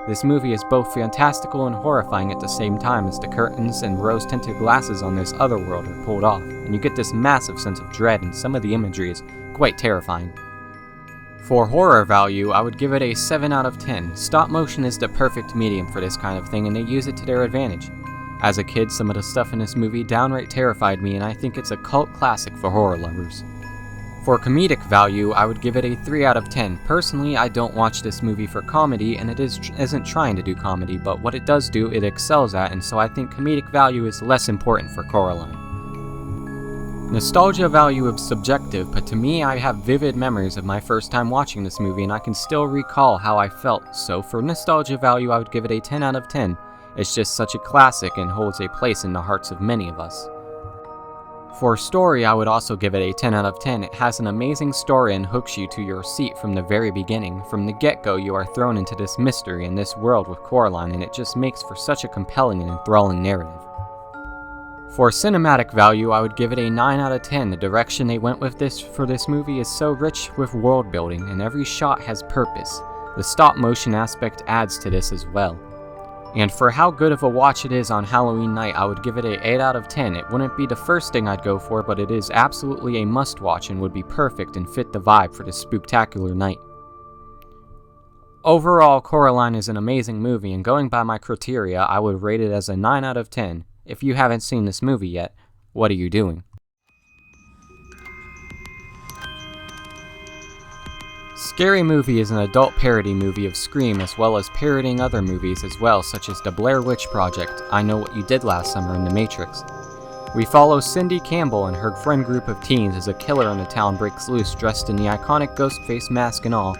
This movie is both fantastical and horrifying at the same time as the curtains and rose-tinted glasses on this other world are pulled off, and you get this massive sense of dread, and some of the imagery is quite terrifying. For horror value, I would give it a 7 out of 10. Stop motion is the perfect medium for this kind of thing, and they use it to their advantage. As a kid, some of the stuff in this movie downright terrified me, and I think it's a cult classic for horror lovers. For comedic value, I would give it a 3 out of 10. Personally, I don't watch this movie for comedy, and it isn't trying to do comedy, but what it does do, it excels at, and so I think comedic value is less important for Coraline. Nostalgia value is subjective, but to me, I have vivid memories of my first time watching this movie, and I can still recall how I felt, so for nostalgia value, I would give it a 10 out of 10. It's just such a classic and holds a place in the hearts of many of us. For story, I would also give it a 10 out of 10. It has an amazing story and hooks you to your seat from the very beginning. From the get-go, you are thrown into this mystery and this world with Coraline, and it just makes for such a compelling and enthralling narrative. For cinematic value, I would give it a 9 out of 10. The direction they went with this movie is so rich with world building, and every shot has purpose. The stop motion aspect adds to this as well. And for how good of a watch it is on Halloween night, I would give it a 8 out of 10. It wouldn't be the first thing I'd go for, but it is absolutely a must-watch and would be perfect and fit the vibe for this spooktacular night. Overall, Coraline is an amazing movie, and going by my criteria, I would rate it as a 9 out of 10. If you haven't seen this movie yet, what are you doing? Scary Movie is an adult parody movie of Scream, as well as parodying other movies as well, such as The Blair Witch Project, I Know What You Did Last Summer, and The Matrix. We follow Cindy Campbell and her friend group of teens as a killer in the town breaks loose dressed in the iconic ghost face mask and all.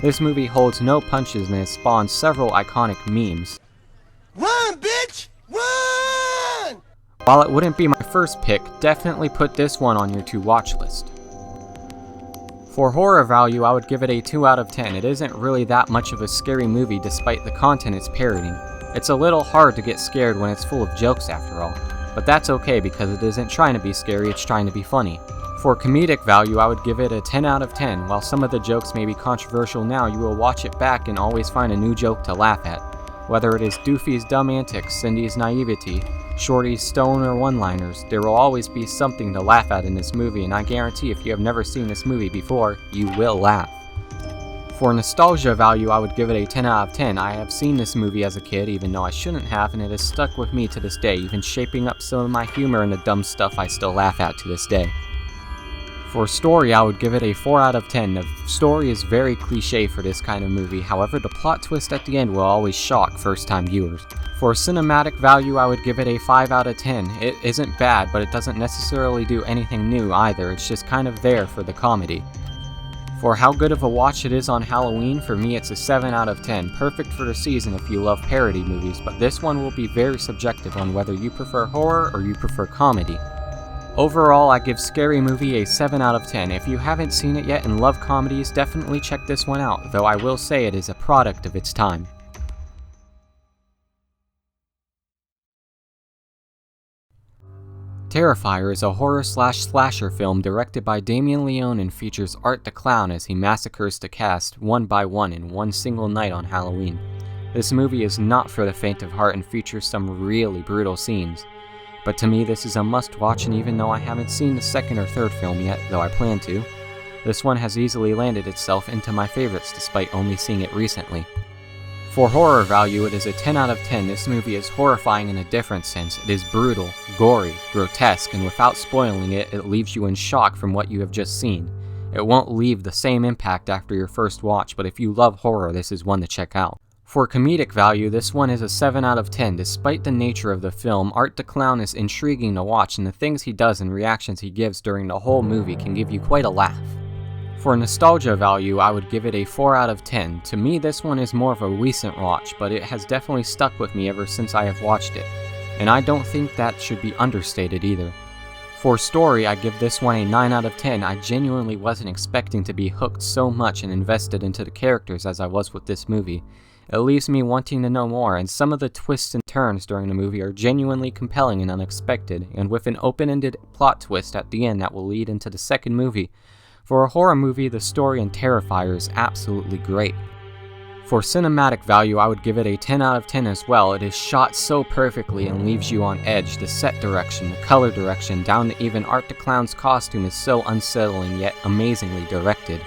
This movie holds no punches and has spawned several iconic memes. Run, bitch! Run! While it wouldn't be my first pick, definitely put this one on your to-watch list. For horror value, I would give it a 2 out of 10. It isn't really that much of a scary movie despite the content it's parodying. It's a little hard to get scared when it's full of jokes after all, but that's okay because it isn't trying to be scary, it's trying to be funny. For comedic value, I would give it a 10 out of 10. While some of the jokes may be controversial now, you will watch it back and always find a new joke to laugh at. Whether it is Doofy's dumb antics, Cindy's naivety, Shorty's stoner one-liners, there will always be something to laugh at in this movie, and I guarantee if you have never seen this movie before, you will laugh. For nostalgia value, I would give it a 10 out of 10. I have seen this movie as a kid, even though I shouldn't have, and it has stuck with me to this day, even shaping up some of my humor and the dumb stuff I still laugh at to this day. For story, I would give it a 4 out of 10. The story is very cliche for this kind of movie, however the plot twist at the end will always shock first-time viewers. For cinematic value, I would give it a 5 out of 10. It isn't bad, but it doesn't necessarily do anything new either, it's just kind of there for the comedy. For how good of a watch it is on Halloween, for me it's a 7 out of 10, perfect for the season if you love parody movies, but this one will be very subjective on whether you prefer horror or you prefer comedy. Overall, I give Scary Movie a 7 out of 10. If you haven't seen it yet and love comedies, definitely check this one out, though I will say it is a product of its time. Terrifier is a horror/slasher film directed by Damien Leone and features Art the Clown as he massacres the cast one by one in one single night on Halloween. This movie is not for the faint of heart and features some really brutal scenes. But to me, this is a must-watch, and even though I haven't seen the second or third film yet, though I plan to, this one has easily landed itself into my favorites despite only seeing it recently. For horror value, it is a 10 out of 10. This movie is horrifying in a different sense. It is brutal, gory, grotesque, and without spoiling it, it leaves you in shock from what you have just seen. It won't leave the same impact after your first watch, but if you love horror, this is one to check out. For comedic value, this one is a 7 out of 10. Despite the nature of the film, Art the Clown is intriguing to watch, and the things he does and reactions he gives during the whole movie can give you quite a laugh. For nostalgia value, I would give it a 4 out of 10. To me, this one is more of a recent watch, but it has definitely stuck with me ever since I have watched it, and I don't think that should be understated either. For story, I give this one a 9 out of 10. I genuinely wasn't expecting to be hooked so much and invested into the characters as I was with this movie. It leaves me wanting to know more, and some of the twists and turns during the movie are genuinely compelling and unexpected, and with an open-ended plot twist at the end that will lead into the second movie. For a horror movie, the story in Terrifier is absolutely great. For cinematic value, I would give it a 10 out of 10 as well. It is shot so perfectly and leaves you on edge. The set direction, the color direction, down to even Art the Clown's costume is so unsettling yet amazingly directed.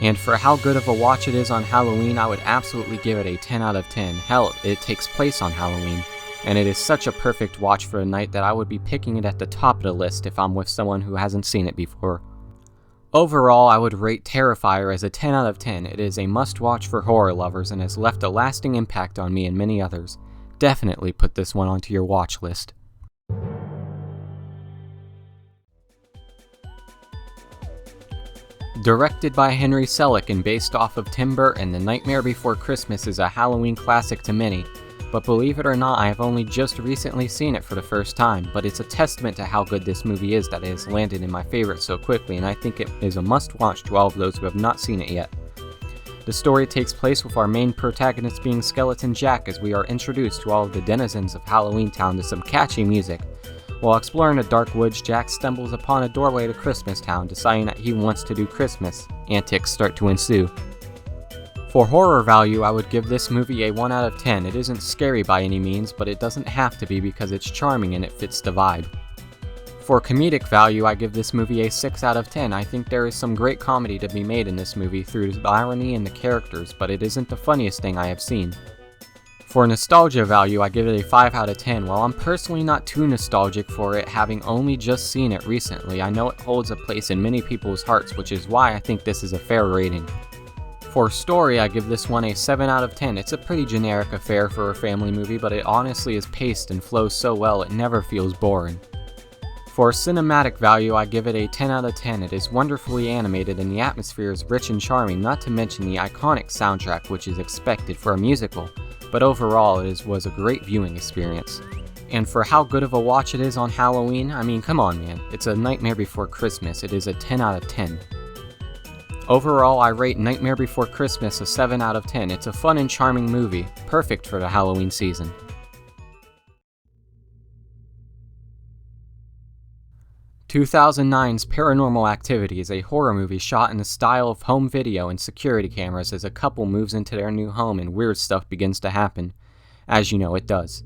And for how good of a watch it is on Halloween, I would absolutely give it a 10 out of 10. Hell, it takes place on Halloween, and it is such a perfect watch for a night that I would be picking it at the top of the list if I'm with someone who hasn't seen it before. Overall, I would rate Terrifier as a 10 out of 10. It is a must-watch for horror lovers and has left a lasting impact on me and many others. Definitely put this one onto your watch list. Directed by Henry Selick and based off of Tim Burton, The Nightmare Before Christmas is a Halloween classic to many, but believe it or not, I have only just recently seen it for the first time, but it's a testament to how good this movie is that it has landed in my favorites so quickly, and I think it is a must-watch to all of those who have not seen it yet. The story takes place with our main protagonist being Skeleton Jack as we are introduced to all of the denizens of Halloween Town to some catchy music. While exploring the dark woods, Jack stumbles upon a doorway to Christmas Town, deciding that he wants to do Christmas. Antics start to ensue. For horror value, I would give this movie a 1 out of 10. It isn't scary by any means, but it doesn't have to be because it's charming and it fits the vibe. For comedic value, I give this movie a 6 out of 10. I think there is some great comedy to be made in this movie through the irony and the characters, but it isn't the funniest thing I have seen. For nostalgia value, I give it a 5 out of 10. While I'm personally not too nostalgic for it, having only just seen it recently, I know it holds a place in many people's hearts, which is why I think this is a fair rating. For story, I give this one a 7 out of 10. It's a pretty generic affair for a family movie, but it honestly is paced and flows so well it never feels boring. For cinematic value, I give it a 10 out of 10. It is wonderfully animated and the atmosphere is rich and charming, not to mention the iconic soundtrack which is expected for a musical, but overall it was a great viewing experience. And for how good of a watch it is on Halloween, I mean, come on man, it's a Nightmare Before Christmas. It is a 10 out of 10. Overall, I rate Nightmare Before Christmas a 7 out of 10. It's a fun and charming movie, perfect for the Halloween season. (2009's) Paranormal Activity is a horror movie shot in the style of home video and security cameras as a couple moves into their new home and weird stuff begins to happen. As you know, it does.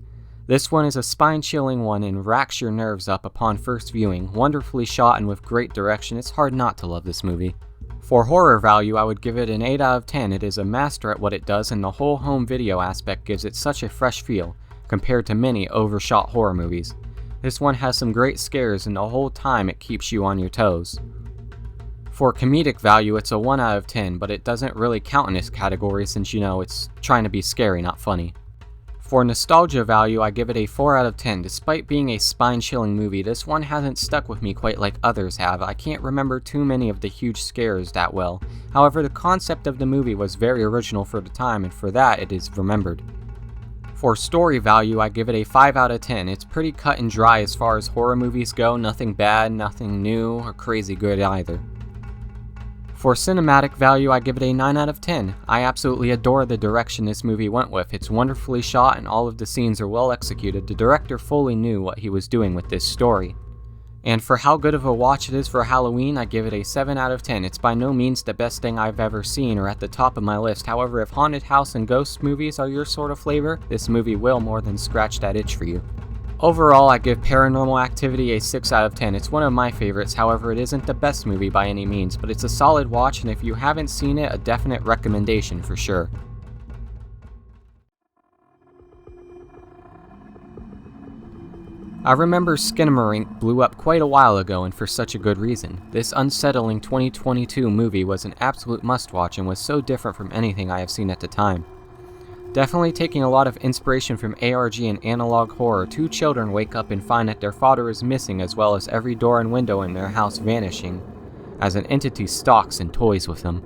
This one is a spine-chilling one and racks your nerves up upon first viewing. Wonderfully shot and with great direction, it's hard not to love this movie. For horror value, I would give it an 8 out of 10. It is a master at what it does, and the whole home video aspect gives it such a fresh feel, compared to many overshot horror movies. This one has some great scares, and the whole time it keeps you on your toes. For comedic value, it's a 1 out of 10, but it doesn't really count in this category since, you know, it's trying to be scary, not funny. For nostalgia value, I give it a 4 out of 10. Despite being a spine-chilling movie, this one hasn't stuck with me quite like others have. I can't remember too many of the huge scares that well. However, the concept of the movie was very original for the time, and for that it is remembered. For story value, I give it a 5 out of 10. It's pretty cut and dry as far as horror movies go, nothing bad, nothing new, or crazy good either. For cinematic value, I give it a 9 out of 10. I absolutely adore the direction this movie went with. It's wonderfully shot and all of the scenes are well executed. The director fully knew what he was doing with this story. And for how good of a watch it is for Halloween, I give it a 7 out of 10. It's by no means the best thing I've ever seen or at the top of my list. However, if haunted house and ghost movies are your sort of flavor, this movie will more than scratch that itch for you. Overall, I give Paranormal Activity a 6 out of 10. It's one of my favorites, however it isn't the best movie by any means, but it's a solid watch and if you haven't seen it, a definite recommendation for sure. I remember Skinamarink blew up quite a while ago and for such a good reason. This unsettling 2022 movie was an absolute must-watch and was so different from anything I have seen at the time. Definitely taking a lot of inspiration from ARG and analog horror, two children wake up and find that their father is missing as well as every door and window in their house vanishing, as an entity stalks and toys with them.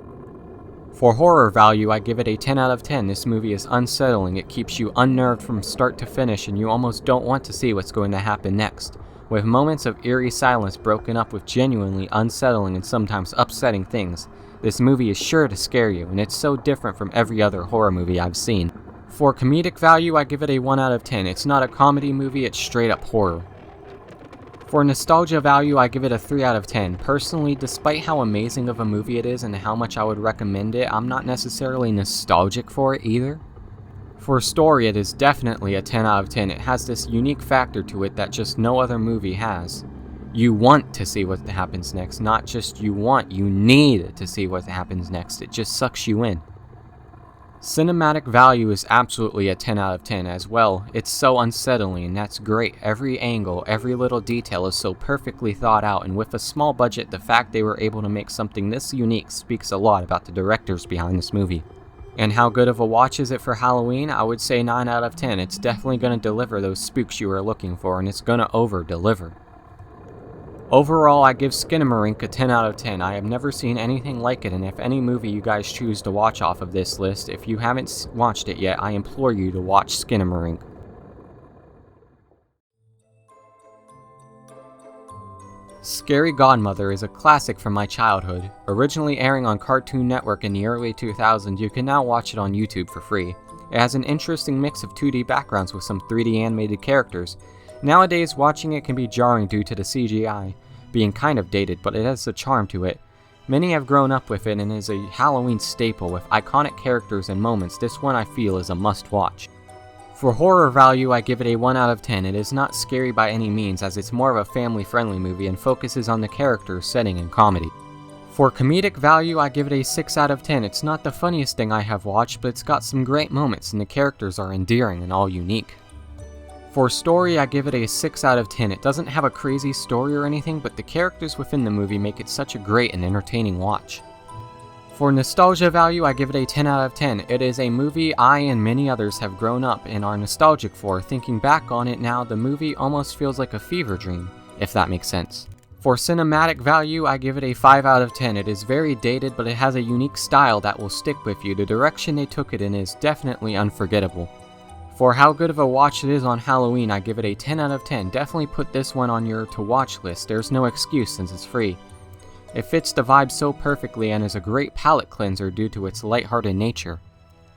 For horror value, I give it a 10 out of 10. This movie is unsettling, it keeps you unnerved from start to finish and you almost don't want to see what's going to happen next, with moments of eerie silence broken up with genuinely unsettling and sometimes upsetting things. This movie is sure to scare you, and it's so different from every other horror movie I've seen. For comedic value, I give it a 1 out of 10. It's not a comedy movie, it's straight up horror. For nostalgia value, I give it a 3 out of 10. Personally, despite how amazing of a movie it is and how much I would recommend it, I'm not necessarily nostalgic for it either. For story, it is definitely a 10 out of 10. It has this unique factor to it that just no other movie has. You want to see what happens next, not just you need to see what happens next. It just sucks you in. Cinematic value is absolutely a 10 out of 10 as well. It's so unsettling and that's great. Every angle, every little detail is so perfectly thought out, and with a small budget, the fact they were able to make something this unique speaks a lot about the directors behind this movie. And how good of a watch is it for Halloween? I would say 9 out of 10. It's definitely going to deliver those spooks you are looking for, and it's going to over-deliver. Overall, I give Skinamarink a 10 out of 10. I have never seen anything like it, and if any movie you guys choose to watch off of this list, if you haven't watched it yet, I implore you to watch Skinamarink. Scary Godmother is a classic from my childhood. Originally airing on Cartoon Network in the early 2000s, you can now watch it on YouTube for free. It has an interesting mix of 2D backgrounds with some 3D animated characters. Nowadays, watching it can be jarring due to the CGI being kind of dated, but it has a charm to it. Many have grown up with it and is a Halloween staple with iconic characters and moments. This one I feel is a must-watch. For horror value, I give it a 1 out of 10. It is not scary by any means, as it's more of a family-friendly movie and focuses on the characters, setting, and comedy. For comedic value, I give it a 6 out of 10. It's not the funniest thing I have watched, but it's got some great moments and the characters are endearing and all unique. For story, I give it a 6 out of 10. It doesn't have a crazy story or anything, but the characters within the movie make it such a great and entertaining watch. For nostalgia value, I give it a 10 out of 10. It is a movie I and many others have grown up and are nostalgic for. Thinking back on it now, the movie almost feels like a fever dream, if that makes sense. For cinematic value, I give it a 5 out of 10. It is very dated, but it has a unique style that will stick with you. The direction they took it in is definitely unforgettable. For how good of a watch it is on Halloween, I give it a 10 out of 10. Definitely put this one on your to-watch list. There's no excuse since it's free. It fits the vibe so perfectly and is a great palate cleanser due to its lighthearted nature.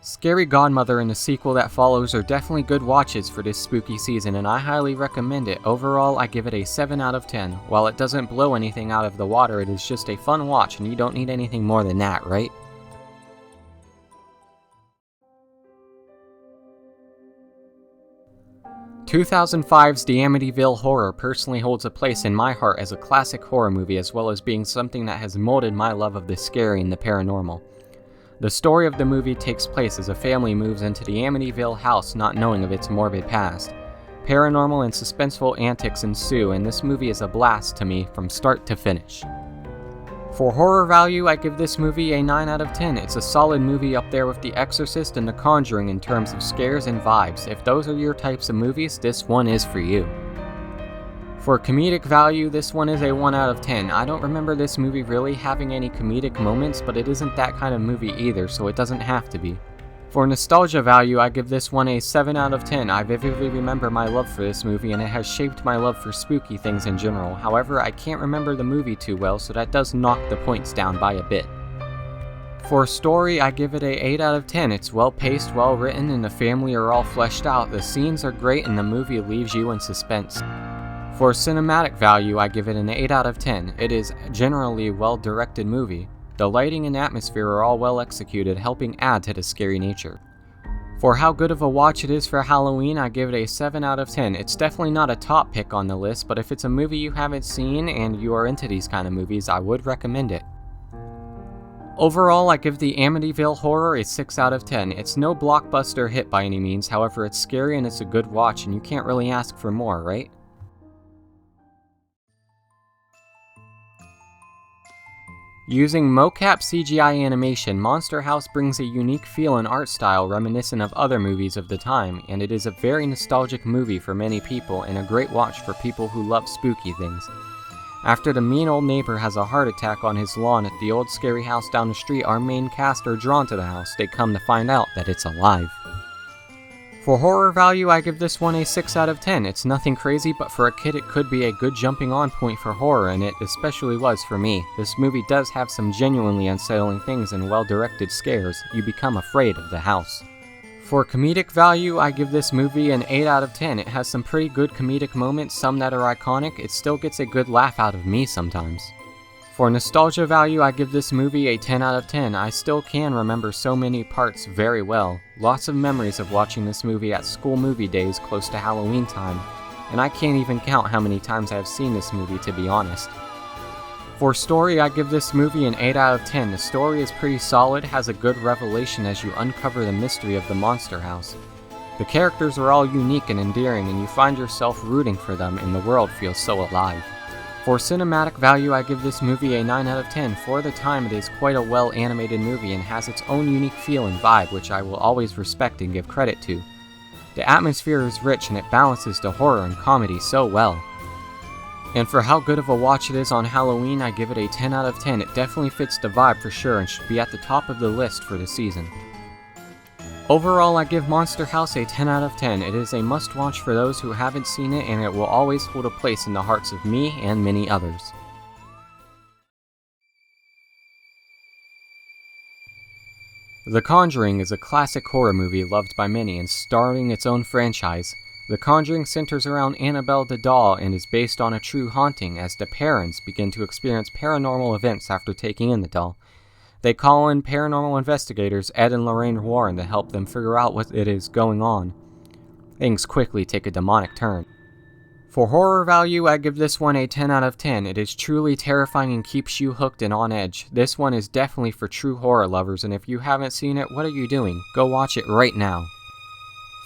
Scary Godmother and the sequel that follows are definitely good watches for this spooky season, and I highly recommend it. Overall, I give it a 7 out of 10. While it doesn't blow anything out of the water, it is just a fun watch and you don't need anything more than that, right? (2005's) The Amityville Horror personally holds a place in my heart as a classic horror movie, as well as being something that has molded my love of the scary and the paranormal. The story of the movie takes place as a family moves into the Amityville house not knowing of its morbid past. Paranormal and suspenseful antics ensue, and this movie is a blast to me from start to finish. For horror value, I give this movie a 9 out of 10. It's a solid movie up there with The Exorcist and The Conjuring in terms of scares and vibes. If those are your types of movies, this one is for you. For comedic value, this one is a 1 out of 10. I don't remember this movie really having any comedic moments, but it isn't that kind of movie either, so it doesn't have to be. For nostalgia value, I give this one a 7 out of 10. I vividly remember my love for this movie, and it has shaped my love for spooky things in general. However, I can't remember the movie too well, so that does knock the points down by a bit. For story, I give it a 8 out of 10. It's well paced, well written, and the family are all fleshed out. The scenes are great, and the movie leaves you in suspense. For cinematic value, I give it an 8 out of 10. It is generally a well-directed movie. The lighting and atmosphere are all well executed, helping add to the scary nature. For how good of a watch it is for Halloween, I give it a 7 out of 10. It's definitely not a top pick on the list, but if it's a movie you haven't seen and you are into these kind of movies, I would recommend it. Overall, I give the Amityville Horror a 6 out of 10. It's no blockbuster hit by any means, however it's scary and it's a good watch, and you can't really ask for more, right? Using mocap CGI animation, Monster House brings a unique feel and art style reminiscent of other movies of the time, and it is a very nostalgic movie for many people and a great watch for people who love spooky things. After the mean old neighbor has a heart attack on his lawn at the old scary house down the street, our main cast are drawn to the house. They come to find out that it's alive. For horror value, I give this one a 6 out of 10. It's nothing crazy, but for a kid it could be a good jumping on point for horror, and it especially was for me. This movie does have some genuinely unsettling things and well-directed scares. You become afraid of the house. For comedic value, I give this movie an 8 out of 10. It has some pretty good comedic moments, some that are iconic. It still gets a good laugh out of me sometimes. For nostalgia value, I give this movie a 10 out of 10. I still can remember so many parts very well. Lots of memories of watching this movie at school movie days close to Halloween time, and I can't even count how many times I have seen this movie, to be honest. For story, I give this movie an 8 out of 10. The story is pretty solid, has a good revelation as you uncover the mystery of the monster house. The characters are all unique and endearing, and you find yourself rooting for them, and the world feels so alive. For cinematic value, I give this movie a 9 out of 10. For the time, it is quite a well-animated movie and has its own unique feel and vibe, which I will always respect and give credit to. The atmosphere is rich and it balances the horror and comedy so well. And for how good of a watch it is on Halloween, I give it a 10 out of 10. It definitely fits the vibe for sure and should be at the top of the list for the season. Overall, I give Monster House a 10 out of 10. It is a must-watch for those who haven't seen it, and it will always hold a place in the hearts of me and many others. The Conjuring is a classic horror movie loved by many and starring its own franchise. The Conjuring centers around Annabelle the doll and is based on a true haunting as the parents begin to experience paranormal events after taking in the doll. They call in paranormal investigators Ed and Lorraine Warren to help them figure out what it is going on. Things quickly take a demonic turn. For horror value, I give this one a 10 out of 10. It is truly terrifying and keeps you hooked and on edge. This one is definitely for true horror lovers, and if you haven't seen it, what are you doing? Go watch it right now.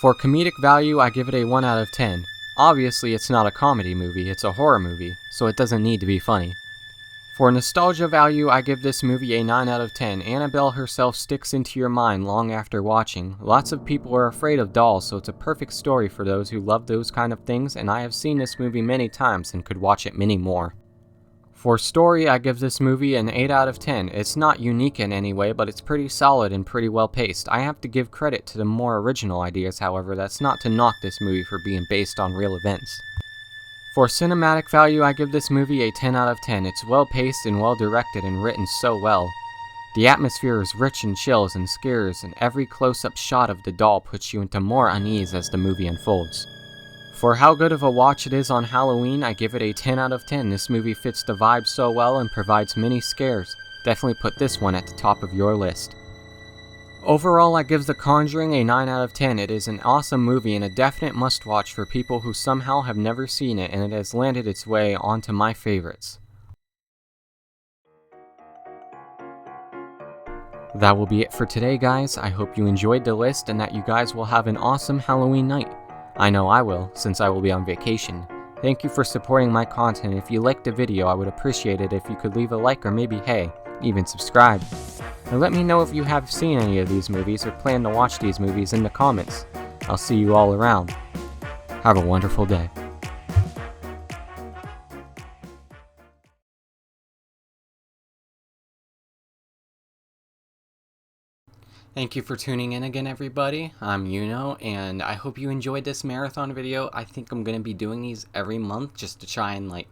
For comedic value, I give it a 1 out of 10. Obviously, it's not a comedy movie, it's a horror movie, so it doesn't need to be funny. For nostalgia value, I give this movie a 9 out of 10. Annabelle herself sticks into your mind long after watching. Lots of people are afraid of dolls, so it's a perfect story for those who love those kind of things, and I have seen this movie many times and could watch it many more. For story, I give this movie an 8 out of 10. It's not unique in any way, but it's pretty solid and pretty well paced. I have to give credit to the more original ideas, however. That's not to knock this movie for being based on real events. For cinematic value, I give this movie a 10 out of 10. It's well paced and well directed and written so well. The atmosphere is rich in chills and scares, and every close-up shot of the doll puts you into more unease as the movie unfolds. For how good of a watch it is on Halloween, I give it a 10 out of 10. This movie fits the vibe so well and provides many scares. Definitely put this one at the top of your list. Overall, I give The Conjuring a 9 out of 10. It is an awesome movie and a definite must-watch for people who somehow have never seen it, and it has landed its way onto my favorites. That will be it for today, guys. I hope you enjoyed the list and that you guys will have an awesome Halloween night. I know I will, since I will be on vacation. Thank you for supporting my content. If you liked the video, I would appreciate it if you could leave a like or maybe, hey, even subscribe. And let me know if you have seen any of these movies or plan to watch these movies in the comments. I'll see you all around. Have a wonderful day. Thank you for tuning in again, everybody. I'm Yuno, and I hope you enjoyed this marathon video. I think I'm going to be doing these every month just to try and, like,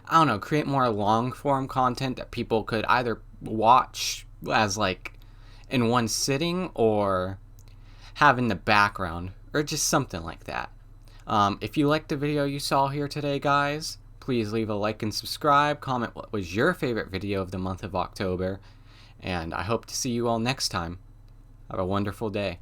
I don't know, create more long-form content that people could either watch as, like, in one sitting or have in the background, or just something like that. If you liked the video you saw here today, guys, please leave a like and subscribe. Comment what was your favorite video of the month of October, and I hope to see you all next time. Have a wonderful day.